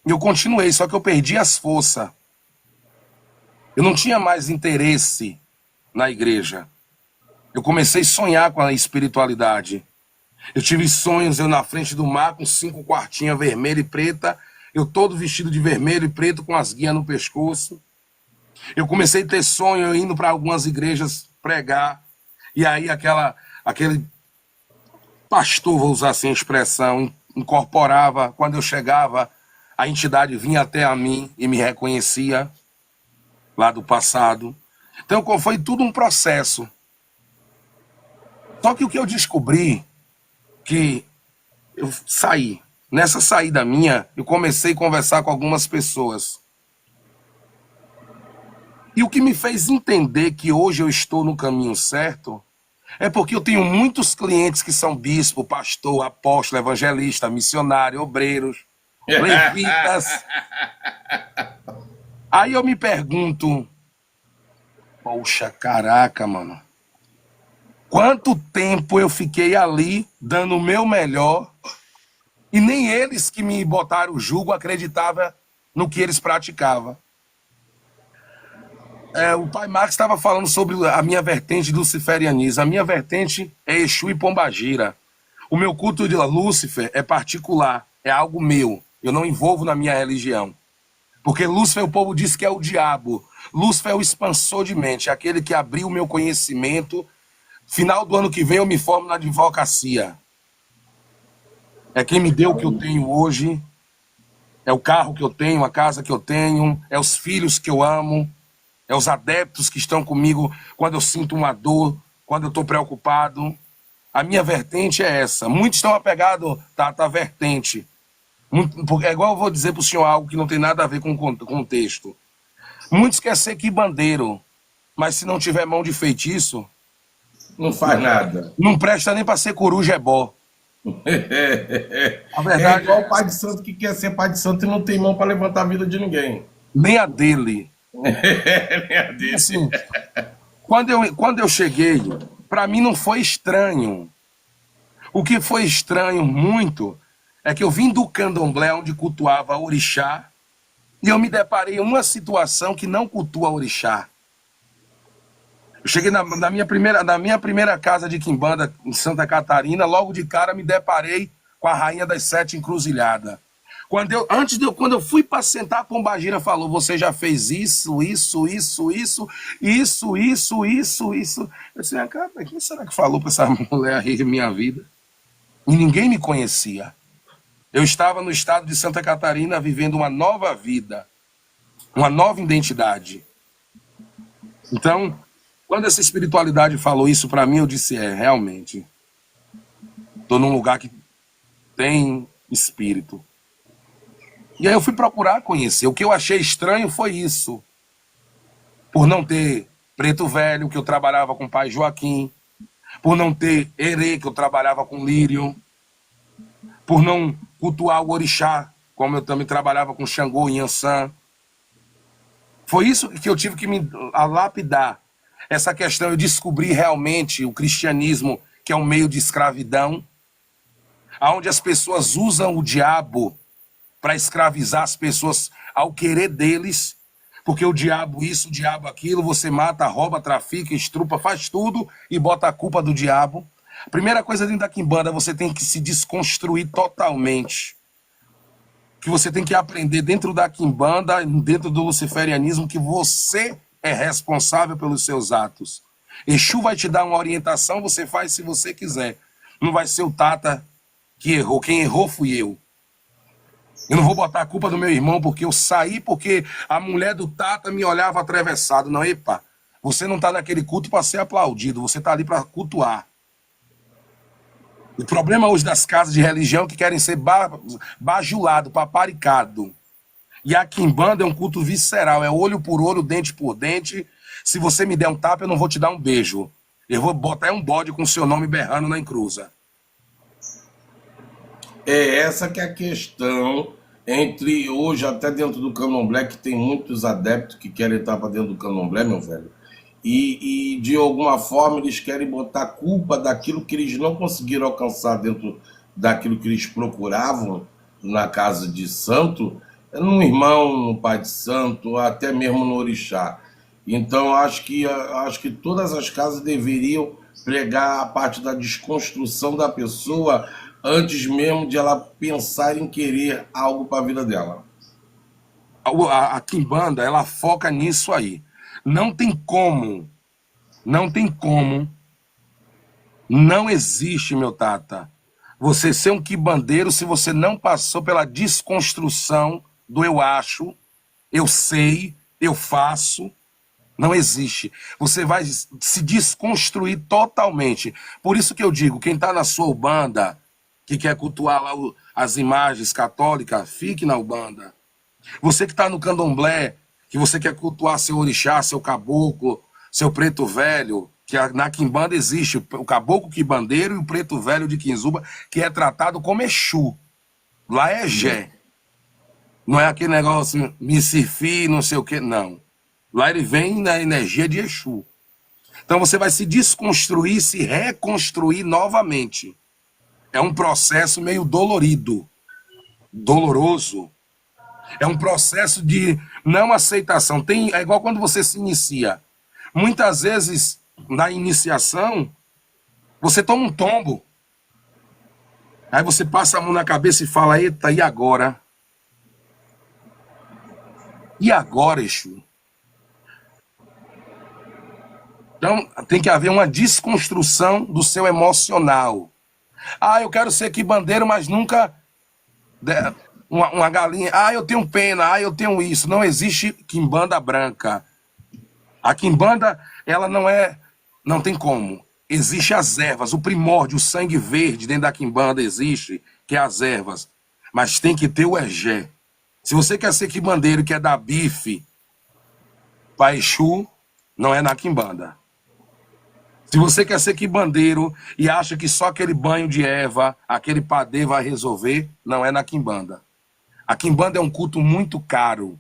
S2: eu continuei, só que eu perdi as forças. Eu não tinha mais interesse na igreja. Eu comecei a sonhar com a espiritualidade. Eu tive sonhos, eu na frente do mar, com 5 quartinhas vermelha e preta, eu todo vestido de vermelho e preto, com as guias no pescoço. Eu comecei a ter sonho, eu indo para algumas igrejas pregar, e aí aquele pastor, vou usar assim a expressão, incorporava. Quando eu chegava, a entidade vinha até a mim e me reconhecia lá do passado. Então foi tudo um processo. Só que o que eu descobri, que eu saí. Nessa saída minha, eu comecei a conversar com algumas pessoas. E o que me fez entender que hoje eu estou no caminho certo é porque eu tenho muitos clientes que são bispo, pastor, apóstolo, evangelista, missionário, obreiros, levitas. Aí eu me pergunto, poxa, caraca, mano. Quanto tempo eu fiquei ali dando o meu melhor e nem eles que me botaram o jugo acreditavam no que eles praticavam. O pai Marcos estava falando sobre a minha vertente do luciferianismo. A minha vertente é Exu e Pombagira. O meu culto de Lúcifer é particular, é algo meu. Eu não envolvo na minha religião. Porque Lúcifer, o povo diz que é o diabo. Lúcifer é o expansor de mente, aquele que abriu o meu conhecimento. Final do ano que vem eu me formo na advocacia. É quem me deu o que eu tenho hoje. É o carro que eu tenho, a casa que eu tenho, é os filhos que eu amo. É os adeptos que estão comigo quando eu sinto uma dor, quando eu estou preocupado. A minha vertente é essa. Muitos estão apegados à vertente. É igual eu vou dizer para o senhor algo que não tem nada a ver com o texto. Muitos querem ser quibandeiro, mas se não tiver mão de feitiço...
S1: Não faz nada.
S2: Não presta nem para ser coruja ebó. A verdade
S1: é igual o pai de santo que quer ser pai de santo e não tem mão para levantar a vida de ninguém.
S2: Nem a dele.
S1: Nem a dele.
S2: Assim, quando eu cheguei, para mim não foi estranho. O que foi estranho muito é que eu vim do candomblé, onde cultuava orixá, e eu me deparei em uma situação que não cultua orixá. Eu cheguei na minha primeira casa de quimbanda em Santa Catarina, logo de cara me deparei com a rainha das 7 encruzilhadas. Quando eu fui para sentar, a Pombagira falou: você já fez isso. Eu disse, cara, quem será que falou para essa mulher aí minha vida? E ninguém me conhecia. Eu estava no estado de Santa Catarina vivendo uma nova vida, uma nova identidade. Então, quando essa espiritualidade falou isso para mim, eu disse, realmente, estou num lugar que tem espírito. E aí eu fui procurar conhecer. O que eu achei estranho foi isso. Por não ter Preto Velho, que eu trabalhava com o pai Joaquim. Por não ter Herê, que eu trabalhava com Lírio. Por não cultuar o orixá, como eu também trabalhava com Xangô e Yansan. Foi isso que eu tive que me lapidar. Essa questão, eu descobri realmente o cristianismo, que é um meio de escravidão, onde as pessoas usam o diabo para escravizar as pessoas ao querer deles, porque o diabo isso, o diabo aquilo, você mata, rouba, trafica, estrupa, faz tudo e bota a culpa do diabo. A primeira coisa dentro da quimbanda, você tem que se desconstruir totalmente. Que você tem que aprender dentro da quimbanda, dentro do luciferianismo, que você é responsável pelos seus atos. Exu vai te dar uma orientação, você faz se você quiser. Não vai ser o Tata que errou. Quem errou fui eu. Eu não vou botar a culpa do meu irmão porque eu saí porque a mulher do Tata me olhava atravessado. Não, epa, você não está naquele culto para ser aplaudido, você está ali para cultuar. O problema hoje das casas de religião é que querem ser bajulado, paparicado. E a quimbanda é um culto visceral, é olho por olho, dente por dente. Se você me der um tapa, eu não vou te dar um beijo. Eu vou botar um bode com o seu nome berrando na encruza.
S1: É essa que é a questão entre hoje, até dentro do candomblé, que tem muitos adeptos que querem estar para dentro do candomblé, meu velho. E de alguma forma eles querem botar culpa daquilo que eles não conseguiram alcançar dentro daquilo que eles procuravam na casa de santo, no irmão, no pai de santo, até mesmo no orixá. Então acho que todas as casas deveriam pregar a parte da desconstrução da pessoa antes mesmo de ela pensar em querer algo para a vida dela.
S2: A quimbanda, ela foca nisso aí. Não tem como, não existe, meu Tata, você ser um quibandeiro se você não passou pela desconstrução do eu acho, eu sei, eu faço. Não existe. Você vai se desconstruir totalmente. Por isso que eu digo, quem está na sua Ubanda, que quer cultuar lá as imagens católicas, fique na Ubanda. Você que está no candomblé, que você quer cultuar seu orixá, seu caboclo, seu preto velho, que na quimbanda existe o caboclo quimbandeiro e o preto velho de Quinzuba, que é tratado como Exu. Lá é Jé. Não é aquele negócio Micifi, não sei o quê, não. Lá ele vem na energia de Exu. Então você vai se desconstruir, se reconstruir novamente. É um processo meio dolorido, doloroso. É um processo de não aceitação. É igual quando você se inicia. Muitas vezes, na iniciação, você toma um tombo. Aí você passa a mão na cabeça e fala, eita, e agora? E agora, Exu? Então, tem que haver uma desconstrução do seu emocional. Ah, eu quero ser quibandeiro, mas nunca... Uma galinha... Ah, eu tenho pena, eu tenho isso. Não existe quimbanda branca. A quimbanda, ela não tem como. Existem as ervas, o primórdio, o sangue verde dentro da quimbanda existe, que é as ervas. Mas tem que ter o egé. Se você quer ser quimbandeiro e quer dar bife para Exu, não é na quimbanda. Se você quer ser quimbandeiro e acha que só aquele banho de erva, aquele padê vai resolver, não é na quimbanda. A quimbanda é um culto muito caro,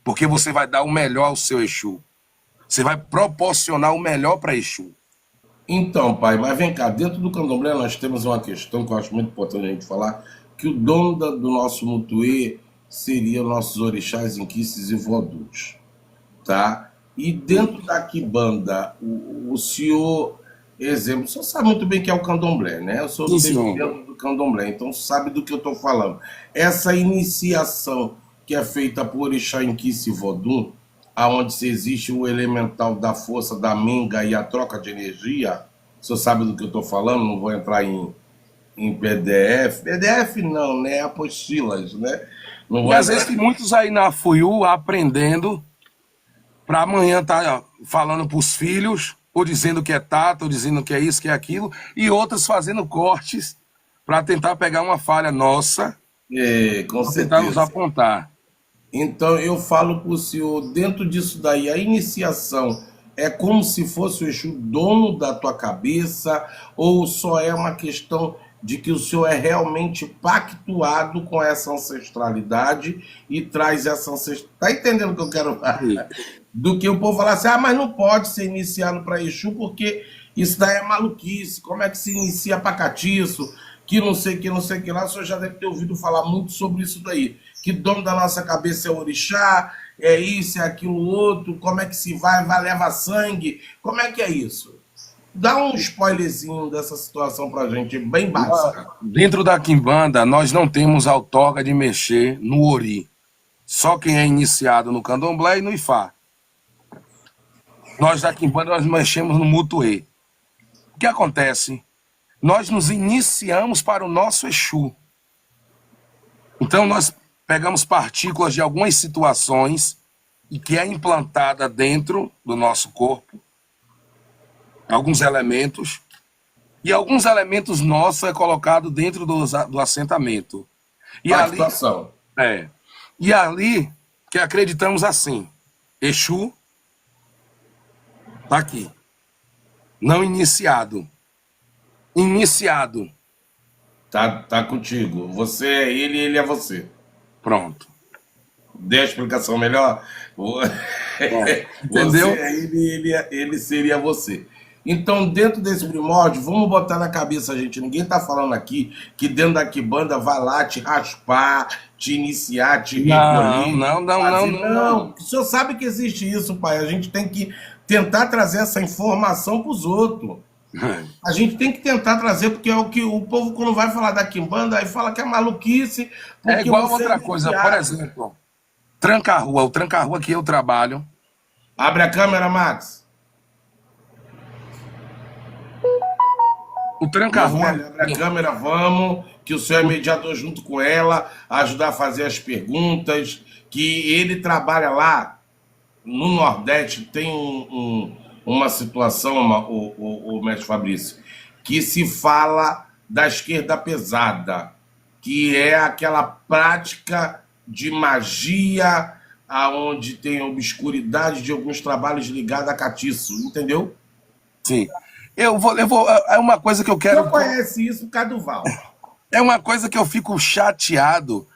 S2: porque você vai dar o melhor ao seu Exu. Você vai proporcionar o melhor para Exu.
S1: Então, pai, mas vem cá, dentro do candomblé nós temos uma questão que eu acho muito importante a gente falar, que o dono do nosso mutuê seria nossos orixás, inquices e vodus, tá? E dentro da quimbanda, o senhor, exemplo, o senhor sabe muito bem que é o candomblé, né? O senhor esteve dentro do candomblé, então sabe do que eu estou falando. Essa iniciação que é feita por orixá, inquice e vodum, aonde existe o elemental da força da minga e a troca de energia, o senhor sabe do que eu estou falando, não vou entrar em PDF. PDF não, né? Apostilas, né? Não vou
S2: E às vezes tem muitos aí na FUIU aprendendo para amanhã tá falando para os filhos, ou dizendo que é tato, ou dizendo que é isso, que é aquilo, e outros fazendo cortes para tentar pegar uma falha nossa,
S1: com
S2: para tentar nos apontar.
S1: Então eu falo para o senhor, dentro disso daí, a iniciação é como se fosse o Exu dono da tua cabeça, ou só é uma questão de que o senhor é realmente pactuado com essa ancestralidade e traz essa ancestralidade. Tá entendendo o que eu quero falar? Do que o povo falar assim, mas não pode ser iniciado para Exu porque isso daí é maluquice, como é que se inicia pacatiço, que não sei que, não sei que lá, o senhor já deve ter ouvido falar muito sobre isso daí, que dono da nossa cabeça é o orixá, é isso, é aquilo outro, como é que se vai levar sangue, como é que é isso? Dá um spoilerzinho dessa situação pra gente, bem básica.
S2: Dentro da quimbanda, nós não temos a outorga de mexer no ori. Só quem é iniciado no candomblé e no ifá. Nós da quimbanda, nós mexemos no mutuê. O que acontece? Nós nos iniciamos para o nosso Exu. Então nós pegamos partículas de algumas situações e que é implantada dentro do nosso corpo, alguns elementos, e alguns elementos nossos é colocado dentro do assentamento. E ali, e ali que acreditamos assim, Exu está aqui, não iniciado. Iniciado.
S1: Tá contigo. Você é ele é você.
S2: Pronto.
S1: Dê a explicação melhor?
S2: Entendeu?
S1: Você é ele seria você. Então, dentro desse primórdio, vamos botar na cabeça, gente, ninguém tá falando aqui que dentro da quimbanda vai lá te raspar, te iniciar, te recolher. Não. O senhor sabe que existe isso, pai. A gente tem que tentar trazer essa informação para os outros. A gente tem que tentar trazer, porque é o que o povo, quando vai falar da quimbanda, aí fala que é maluquice.
S2: É igual outra coisa, por exemplo, tranca-rua, o tranca-rua que eu trabalho.
S1: Abre a câmera, Max.
S2: O
S1: Meu
S2: tranca-rua.
S1: velho, abre a câmera, vamos, que o senhor é mediador junto com ela, ajudar a fazer as perguntas, que ele trabalha lá no Nordeste, tem uma situação, o mestre Fabrício, que se fala da esquerda pesada, que é aquela prática de magia, aonde tem obscuridade de alguns trabalhos ligados a catiço, entendeu?
S2: Sim. É uma coisa que eu quero.
S1: Não conhece isso por causa do Val.
S2: É uma coisa que eu fico chateado.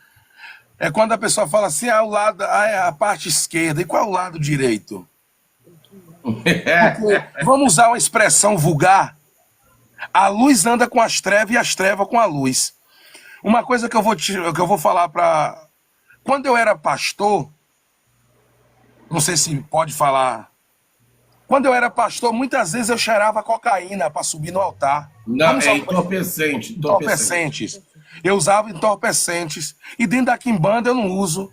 S2: É quando a pessoa fala assim, o lado, é a parte esquerda. E qual é o lado direito? Porque, vamos usar uma expressão vulgar. A luz anda com as trevas e as trevas com a luz. Uma coisa que eu vou falar para. Quando eu era pastor, não sei se pode falar. Quando eu era pastor, muitas vezes eu cheirava cocaína para subir no altar.
S1: Não,
S2: Vamos
S1: é
S2: ao
S1: entorpecente, entorpecente.
S2: entorpecentes. Eu usava entorpecentes. E dentro da quimbanda eu não uso.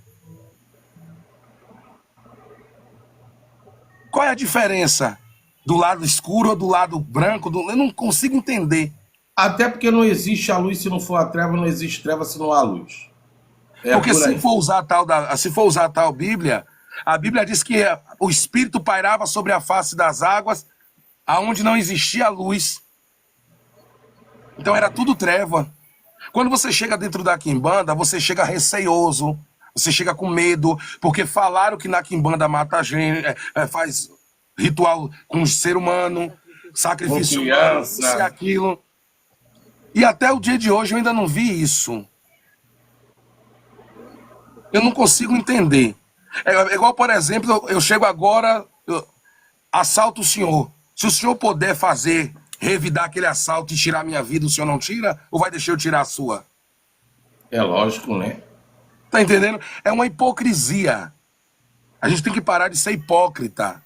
S2: Qual é a diferença do lado escuro ou do lado branco? Eu não consigo entender.
S1: Até porque não existe a luz se não for a treva, não existe treva se não há luz. É
S2: Porque
S1: por
S2: se
S1: aí.
S2: for usar tal Bíblia, a Bíblia diz que o Espírito pairava sobre a face das águas, aonde não existia luz. Então era tudo treva. Quando você chega dentro da quimbanda, você chega receoso, você chega com medo, porque falaram que na quimbanda mata gente, faz ritual com o ser humano,
S1: Com
S2: sacrifício humano, isso e
S1: criança.
S2: aquilo. E até o dia de hoje eu ainda não vi isso. Eu não consigo entender. É igual, por exemplo, eu chego agora, assalto o senhor. Se o senhor puder fazer, revidar aquele assalto e tirar minha vida, o senhor não tira? Ou vai deixar eu tirar a sua?
S1: É lógico, né?
S2: Tá entendendo? É uma hipocrisia. A gente tem que parar de ser hipócrita.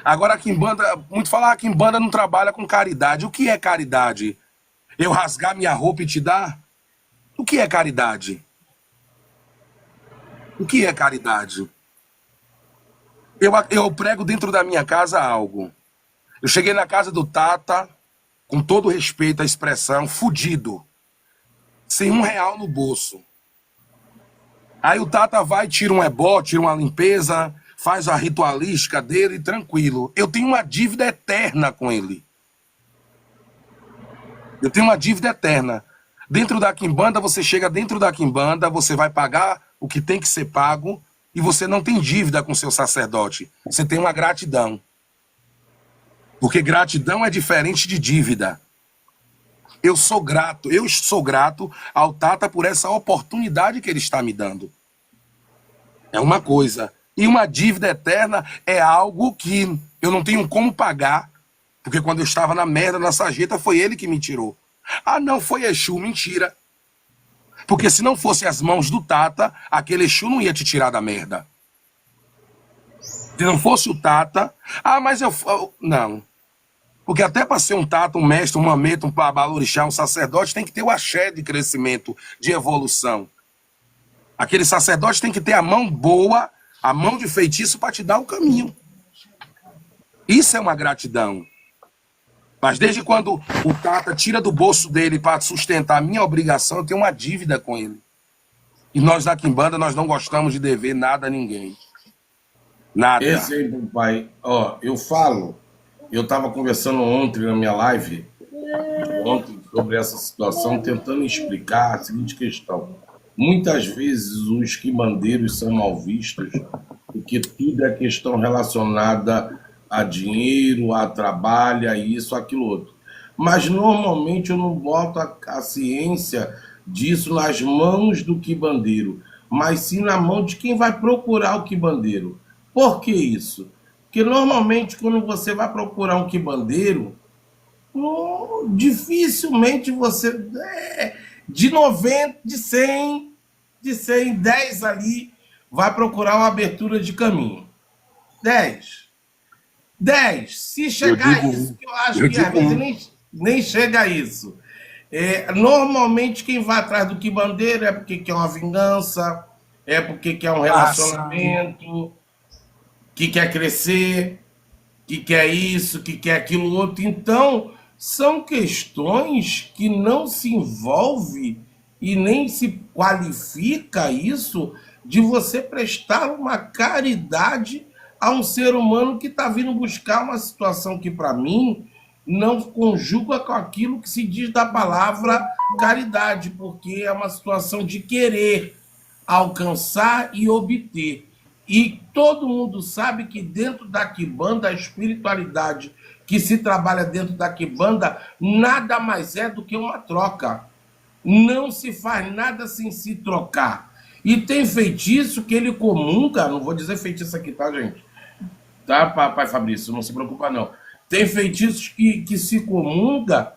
S2: Agora, aqui em banda, muito falar que em banda não trabalha com caridade. O que é caridade? Eu rasgar minha roupa e te dar? O que é caridade? O que é caridade? Eu prego dentro da minha casa algo. Eu cheguei na casa do Tata, com todo respeito à expressão, fudido. Sem R$ 1 no bolso. Aí o Tata vai, tira um ebó, tira uma limpeza, faz a ritualística dele, tranquilo. Eu tenho uma dívida eterna com ele. Eu tenho uma dívida eterna. Dentro da quimbanda, você chega dentro da quimbanda, você vai pagar o que tem que ser pago e você não tem dívida com seu sacerdote. Você tem uma gratidão. Porque gratidão é diferente de dívida. Eu sou grato ao Tata por essa oportunidade que ele está me dando. É uma coisa. E uma dívida eterna é algo que eu não tenho como pagar, porque quando eu estava na merda, na sarjeta, foi ele que me tirou. Ah, não, foi Exu, mentira. Porque se não fosse as mãos do Tata, aquele Exu não ia te tirar da merda. Se não fosse o Tata, mas não. Porque até para ser um Tata, um mestre, um mameta, um babalorixá, um sacerdote, tem que ter o axé de crescimento, de evolução. Aquele sacerdote tem que ter a mão boa, a mão de feitiço para te dar o caminho. Isso é uma gratidão. Mas desde quando o Tata tira do bolso dele para sustentar a minha obrigação, eu tenho uma dívida com ele. E nós da Quimbanda, nós não gostamos de dever nada a ninguém. Nada.
S1: Exemplo, pai. Ó, eu estava conversando ontem na minha live, sobre essa situação, tentando explicar a seguinte questão. Muitas vezes os quimbandeiros são mal vistos, porque tudo é questão relacionada a dinheiro, a trabalho, a isso, aquilo outro. Mas normalmente eu não boto a ciência disso nas mãos do quibandeiro, mas sim na mão de quem vai procurar o quibandeiro. Por que isso? Porque normalmente quando você vai procurar um quibandeiro, dificilmente você de 90, de 100, 10 ali vai procurar uma abertura de caminho. 10. Se chegar a isso, que eu acho que às vezes nem chega a isso. Normalmente quem vai atrás do quibandeiro é porque quer uma vingança, é porque quer um relacionamento, que quer crescer, que quer isso, que quer aquilo outro. Então, são questões que não se envolve e nem se qualifica isso de você prestar uma caridade a um ser humano que está vindo buscar uma situação que, para mim, não conjuga com aquilo que se diz da palavra caridade, porque é uma situação de querer alcançar e obter. E todo mundo sabe que dentro da Quimbanda, a espiritualidade que se trabalha dentro da Quimbanda nada mais é do que uma troca. Não se faz nada sem se trocar. E tem feitiço que ele comunga, não vou dizer feitiço aqui, tá, gente? Tá, pai Fabrício, não se preocupa não. Tem feitiços que se comunga,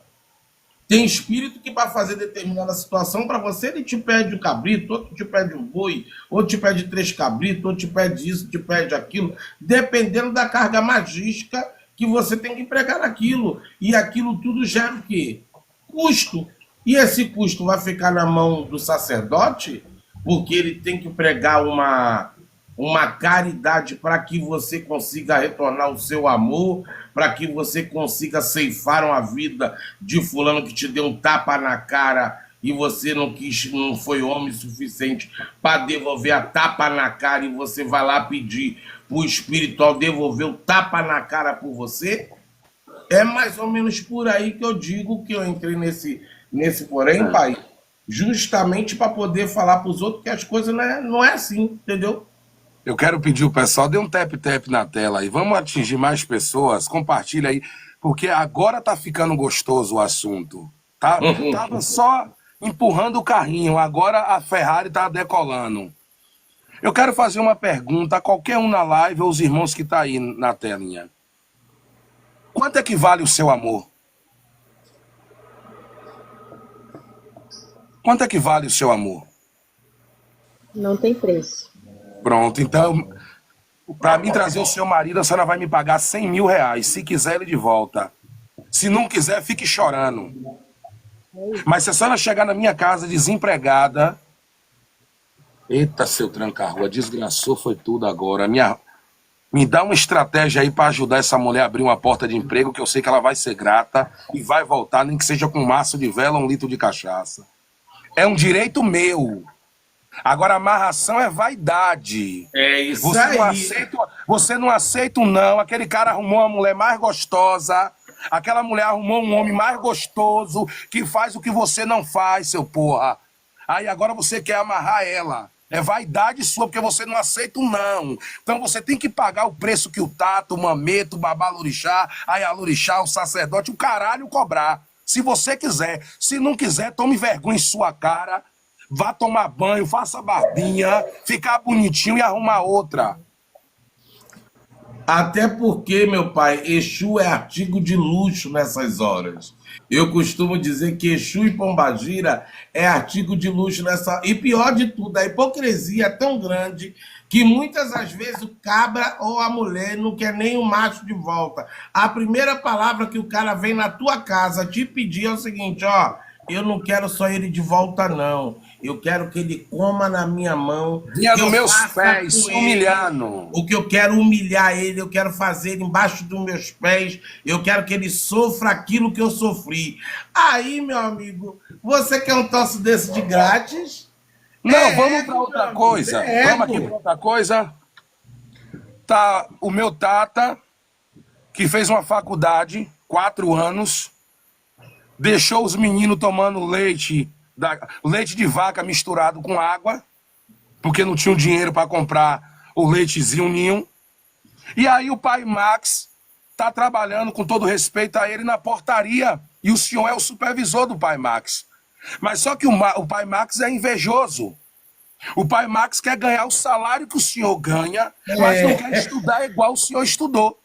S1: tem espírito que para fazer determinada situação para você, ele te pede um cabrito, outro te pede um boi, outro te pede 3 cabritos, outro te pede isso, te pede aquilo, dependendo da carga magística que você tem que empregar naquilo. E aquilo tudo gera o quê? Custo. E esse custo vai ficar na mão do sacerdote, porque ele tem que pregar uma caridade para que você consiga retornar o seu amor, para que você consiga ceifar uma vida de fulano que te deu um tapa na cara e você não quis, não foi homem suficiente para devolver a tapa na cara e você vai lá pedir para o espiritual devolver o tapa na cara por você. É mais ou menos por aí que eu digo que eu entrei nesse porém, pai, justamente para poder falar para os outros que as coisas não é assim, entendeu?
S2: Eu quero pedir o pessoal, dê um tap-tap na tela aí. Vamos atingir mais pessoas, compartilha aí, porque agora tá ficando gostoso o assunto. Tá? Tava só empurrando o carrinho, agora a Ferrari tá decolando. Eu quero fazer uma pergunta a qualquer um na live ou os irmãos que tá aí na telinha. Quanto é que vale o seu amor? Quanto é que vale o seu amor?
S3: Não tem preço.
S2: Pronto, então, para mim trazer o seu marido, a senhora vai me pagar 100 mil reais. Se quiser, ele de volta. Se não quiser, fique chorando. Mas se a senhora chegar na minha casa desempregada... Eita, seu tranca-rua, desgraçou, foi tudo agora. Me dá uma estratégia aí para ajudar essa mulher a abrir uma porta de emprego, que eu sei que ela vai ser grata e vai voltar, nem que seja com um maço de vela ou 1 litro de cachaça. É um direito meu. Agora, amarração é vaidade.
S1: É isso
S2: você
S1: aí.
S2: Você não aceita não. Aquele cara arrumou uma mulher mais gostosa. Aquela mulher arrumou um homem mais gostoso que faz o que você não faz, seu porra. Aí agora você quer amarrar ela. É vaidade sua, porque você não aceita não. Então você tem que pagar o preço que o Tato, o Mameto, o Babalorixá, a Yalorixá, o sacerdote, o caralho cobrar. Se você quiser. Se não quiser, tome vergonha em sua cara. Vá tomar banho, faça barbinha, ficar bonitinho e arrumar outra.
S1: Até porque, meu pai, Exu é artigo de luxo nessas horas. Eu costumo dizer que Exu e Pombagira é artigo de luxo nessa... E pior de tudo, a hipocrisia é tão grande que muitas das vezes o cabra ou a mulher não quer nem o macho de volta. A primeira palavra que o cara vem na tua casa te pedir é o seguinte, ó... Eu não quero só ele de volta, não. Eu quero que ele coma na minha mão.
S2: Vinha nos meus pés, humilhando.
S1: O que eu quero humilhar ele, eu quero fazer ele embaixo dos meus pés. Eu quero que ele sofra aquilo que eu sofri. Aí, meu amigo, você quer um troço desse de grátis?
S2: Não, vamos para outra coisa. Vamos aqui para outra coisa. Tá o meu tata, que fez uma faculdade, 4 anos... Deixou os meninos tomando leite de vaca misturado com água, porque não tinham dinheiro para comprar o leitezinho ninho. E aí o pai Max está trabalhando, com todo respeito a ele, na portaria. E o senhor é o supervisor do pai Max. Mas só que o pai Max é invejoso. O pai Max quer ganhar o salário que o senhor ganha, mas não quer estudar igual o senhor estudou.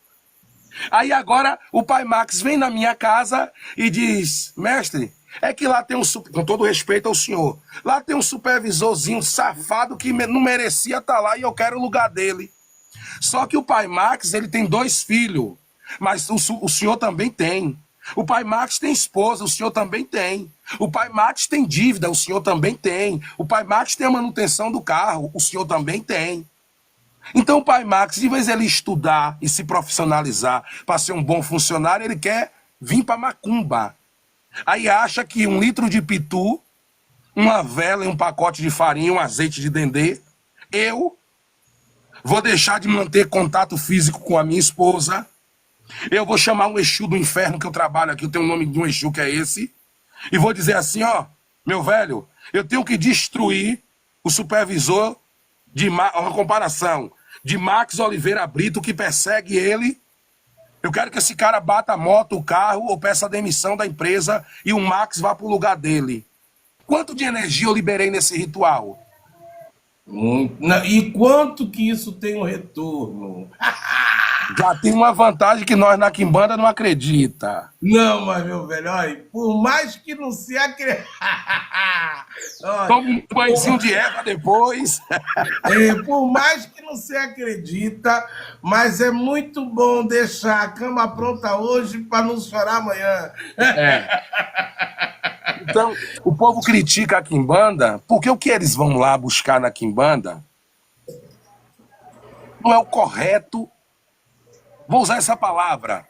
S2: Aí agora o pai Max vem na minha casa e diz, mestre, é que lá tem com todo respeito ao senhor, lá tem um supervisorzinho safado que não merecia estar lá e eu quero o lugar dele. Só que o pai Max, ele tem 2 filhos, mas o senhor também tem. O pai Max tem esposa, o senhor também tem. O pai Max tem dívida, o senhor também tem. O pai Max tem a manutenção do carro, o senhor também tem. Então o pai Max, de vez ele estudar e se profissionalizar para ser um bom funcionário, ele quer vim para macumba. Aí acha que 1 litro de pitu, uma vela e um pacote de farinha, um azeite de dendê, eu vou deixar de manter contato físico com a minha esposa, eu vou chamar um Exu do inferno que eu trabalho aqui, eu tenho o nome de um Exu que é esse, e vou dizer assim, ó, meu velho, eu tenho que destruir o supervisor de uma comparação de Max Oliveira Brito que persegue ele. Eu quero que esse cara bata a moto, o carro ou peça a demissão da empresa e o Max vá pro lugar dele. Quanto de energia eu liberei nesse ritual?
S1: E quanto que isso tem um retorno?
S2: Já tem uma vantagem que nós na Quimbanda não acredita.
S1: Não, mas meu velho, olha, por mais que não se acredite.
S2: Toma um banhozinho de erva depois.
S1: Por mais que não se acredita, mas é muito bom deixar a cama pronta hoje para não chorar amanhã.
S2: É. Então, o povo critica a Quimbanda porque o que eles vão lá buscar na Quimbanda não é o correto. Vou usar essa palavra.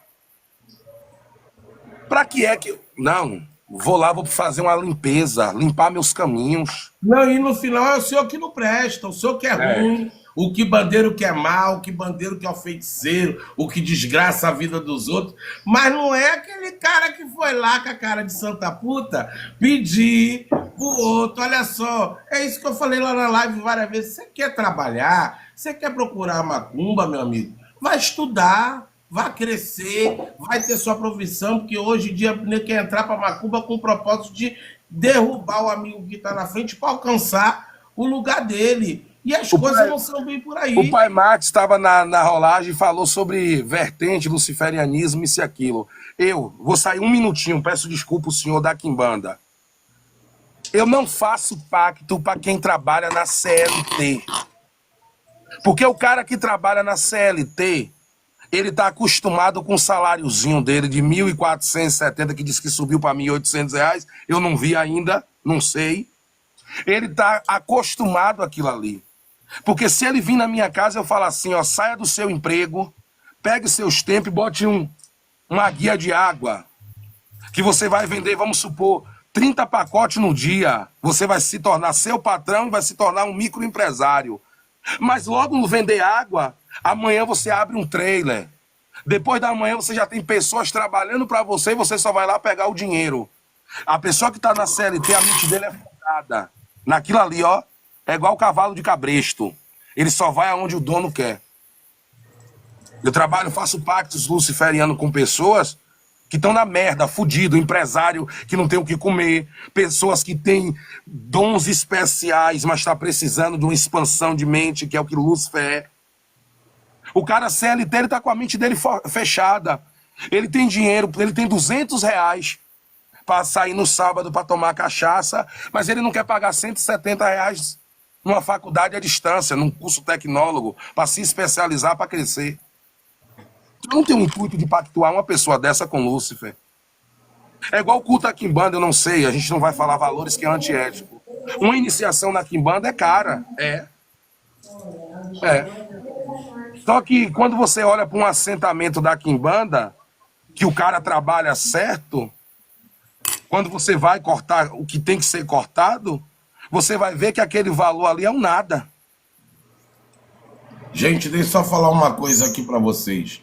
S2: Para que é que... Não, vou lá, vou fazer uma limpeza, limpar meus caminhos.
S1: Não, e no final é o senhor que não presta, o senhor que é ruim, o que bandeiro que é mal, o que bandeiro que é o feiticeiro, o que desgraça a vida dos outros. Mas não é aquele cara que foi lá com a cara de santa puta pedir pro outro. Olha só, é isso que eu falei lá na live várias vezes. Você quer trabalhar, você quer procurar macumba, meu amigo? Vai estudar, vai crescer, vai ter sua profissão, porque hoje em dia ele quer entrar para macumba com o propósito de derrubar o amigo que está na frente para alcançar o lugar dele. E as coisas não são bem por aí.
S2: O pai Max estava na rolagem e falou sobre vertente, luciferianismo, isso e aquilo. Eu vou sair um minutinho, peço desculpa ao senhor da Quimbanda. Eu não faço pacto para quem trabalha na CLT. Porque o cara que trabalha na CLT, ele está acostumado com o saláriozinho dele de 1.470, que diz que subiu para R$ 1.800. Eu não vi ainda, não sei. Ele está acostumado àquilo ali. Porque se ele vir na minha casa, eu falo assim, ó, saia do seu emprego, pegue seus tempos e bote uma guia de água, que você vai vender, vamos supor, 30 pacotes no dia. Você vai se tornar seu patrão e vai se tornar um microempresário. Mas logo no vender água, amanhã você abre um trailer. Depois da manhã você já tem pessoas trabalhando para você e você só vai lá pegar o dinheiro. A pessoa que está na CLT, a mente dele é focada. Naquilo ali, ó, é igual o cavalo de cabresto. Ele só vai aonde o dono quer. Eu trabalho, faço pactos luciferianos com pessoas que estão na merda, fudido, empresário que não tem o que comer, pessoas que têm dons especiais, mas está precisando de uma expansão de mente, que é o que Lúcifer é. O cara CLT, ele tá com a mente dele fechada. Ele tem dinheiro, ele tem R$ 200 para sair no sábado para tomar cachaça, mas ele não quer pagar R$ 170 numa faculdade à distância, num curso tecnólogo, para se especializar, para crescer. Eu não tenho o intuito de pactuar uma pessoa dessa com Lúcifer. É igual o culto à Quimbanda, eu não sei, a gente não vai falar valores que é antiético. Uma iniciação na Quimbanda é cara, é. Só que quando você olha para um assentamento da Quimbanda, que o cara trabalha certo, quando você vai cortar o que tem que ser cortado, você vai ver que aquele valor ali é um nada.
S1: Gente, deixa eu só falar uma coisa aqui para vocês.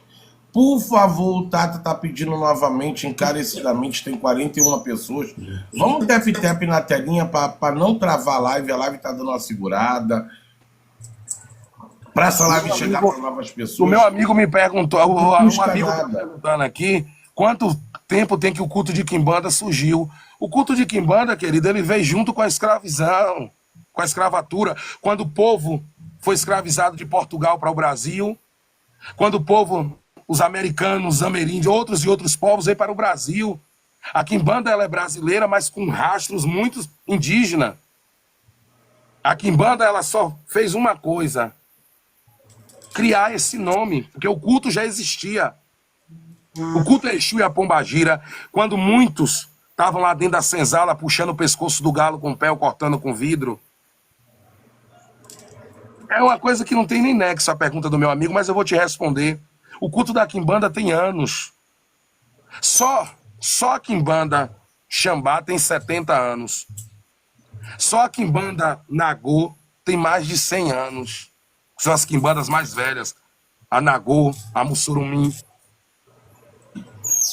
S1: Por favor, o Tata tá pedindo novamente, encarecidamente, tem 41 pessoas. Vamos tap-tap na telinha para não travar a live tá dando uma segurada. Para essa live chegar para novas pessoas.
S2: O meu amigo me perguntou, um amigo tá perguntando aqui, quanto tempo tem que o culto de Quimbanda surgiu. O culto de Quimbanda, querido, ele veio junto com a escravização, com a escravatura. Quando o povo foi escravizado de Portugal para o Brasil, quando o povo, os americanos, os ameríndios, outros e outros povos veio para o Brasil. A Quimbanda, ela é brasileira, mas com rastros muito indígenas. A Quimbanda, ela só fez uma coisa: criar esse nome, porque o culto já existia. O culto a Exu e a Pombagira, quando muitos estavam lá dentro da senzala, puxando o pescoço do galo com o pé, ou cortando com vidro. É uma coisa que não tem nem nexo a pergunta do meu amigo, mas eu vou te responder. O culto da Quimbanda tem anos. Só Só a quimbanda Xambá tem 70 anos. Só a quimbanda Nagô tem mais de 100 anos. São as quimbandas mais velhas. A Nagô, a Mussurumim.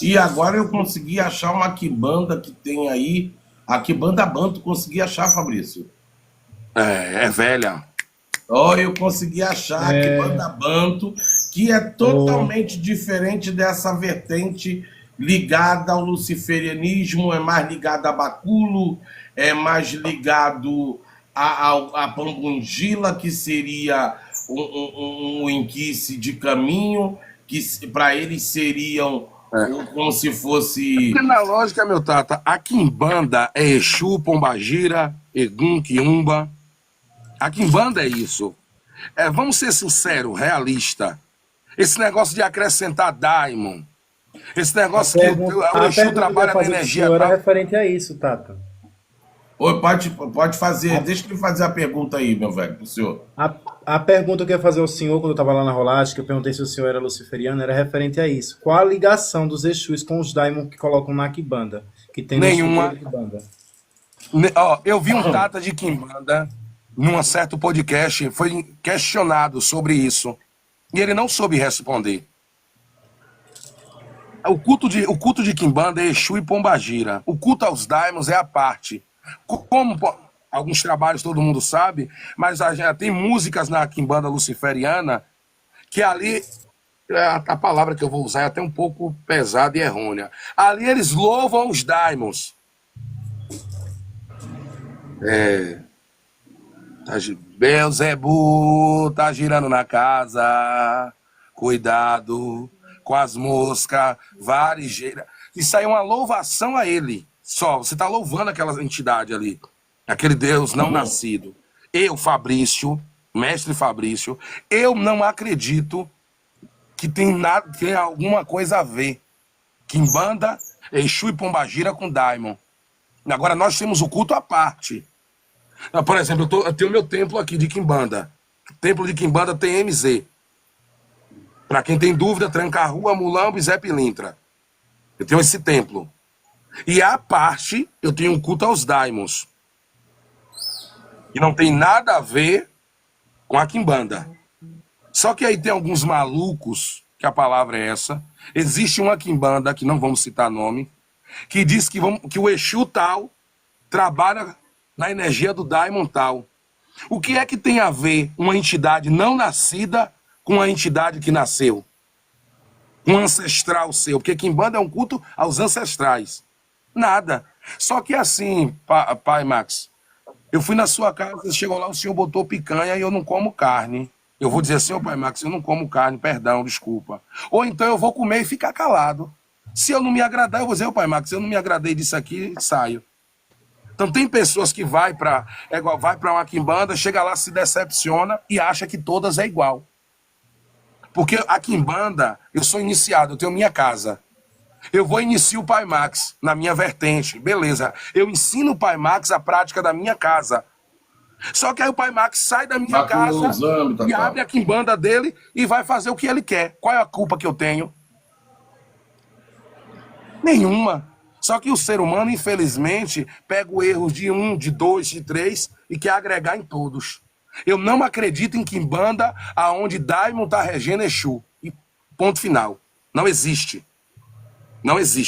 S1: E agora eu consegui achar uma quimbanda que tem aí, a quimbanda Banto, consegui achar, Fabrício.
S2: É velha.
S1: Ó, eu consegui achar a quimbanda Banto, que é totalmente diferente dessa vertente ligada ao luciferianismo, é mais ligada a Baculo, é mais ligado a Pambungila, que seria um inquice de caminho, que para eles seriam como se fosse.
S2: Porque na lógica, meu tata, a quimbanda é Exu, Pombagira, Egum, Quiumba. A quimbanda é isso. Vamos ser sinceros, realista. Esse negócio de acrescentar daimon, esse negócio que o Exu trabalha na energia.
S4: Era referente a isso, Tata.
S1: Oi, pode fazer, deixa ele fazer a pergunta aí, meu velho, pro senhor.
S4: A pergunta que eu ia fazer ao senhor, quando eu estava lá na rolagem, que eu perguntei se o senhor era luciferiano, era referente a isso. Qual a ligação dos Exus com os daimon que colocam na quimbanda? Que tem
S2: Nenhuma.
S4: Quimbanda?
S2: Eu vi um tata de quimbanda num certo podcast, foi questionado sobre isso, e ele não soube responder. O culto de quimbanda é Exu e Pombagira. O culto aos daimons é a parte. Como alguns trabalhos todo mundo sabe, mas tem músicas na quimbanda luciferiana que ali, a palavra que eu vou usar é até um pouco pesada e errônea. Ali eles louvam os daimons. Belzebu tá girando na casa, cuidado com as moscas, varejeira. Isso aí é uma louvação a ele. Só, você tá louvando aquela entidade ali, aquele Deus não nascido. Eu, Fabrício, mestre Fabrício, eu não acredito que tem alguma coisa a ver. Quimbanda, Exu e Pombagira com Daimon. Agora nós temos o culto à parte. Por exemplo, eu tenho meu templo aqui de quimbanda. O templo de quimbanda tem MZ. Para quem tem dúvida, Tranca-Rua, Mulambo e Zé Pilintra. Eu tenho esse templo. E à parte, eu tenho um culto aos daimons. E não tem nada a ver com a quimbanda. Só que aí tem alguns malucos, que a palavra é essa. Existe uma quimbanda, que não vamos citar nome, que diz que o Exu tal trabalha na energia do daimon tal. O que é que tem a ver uma entidade não nascida com uma entidade que nasceu? Um ancestral seu. Porque quimbanda é um culto aos ancestrais. Nada. Só que assim, pai Max, eu fui na sua casa, chegou lá, o senhor botou picanha e eu não como carne. Eu vou dizer assim, ô pai Max, eu não como carne, perdão, desculpa. Ou então eu vou comer e ficar calado. Se eu não me agradar, eu vou dizer, ô pai Max, eu não me agradei disso aqui, saio. Então tem pessoas que vai para uma quimbanda, chega lá, se decepciona e acha que todas é igual. Porque a quimbanda, eu sou iniciado, eu tenho minha casa. Eu vou iniciar o Pai Max na minha vertente, beleza. Eu ensino o Pai Max a prática da minha casa. Só que aí o Pai Max sai da minha casa e abre a quimbanda dele e vai fazer o que ele quer. Qual é a culpa que eu tenho? Nenhuma. Só que o ser humano, infelizmente, pega o erro de 1, de 2, de 3 e quer agregar em todos. Eu não acredito em quimbanda aonde Daimon está regendo Exu. E ponto final. Não existe. Não existe.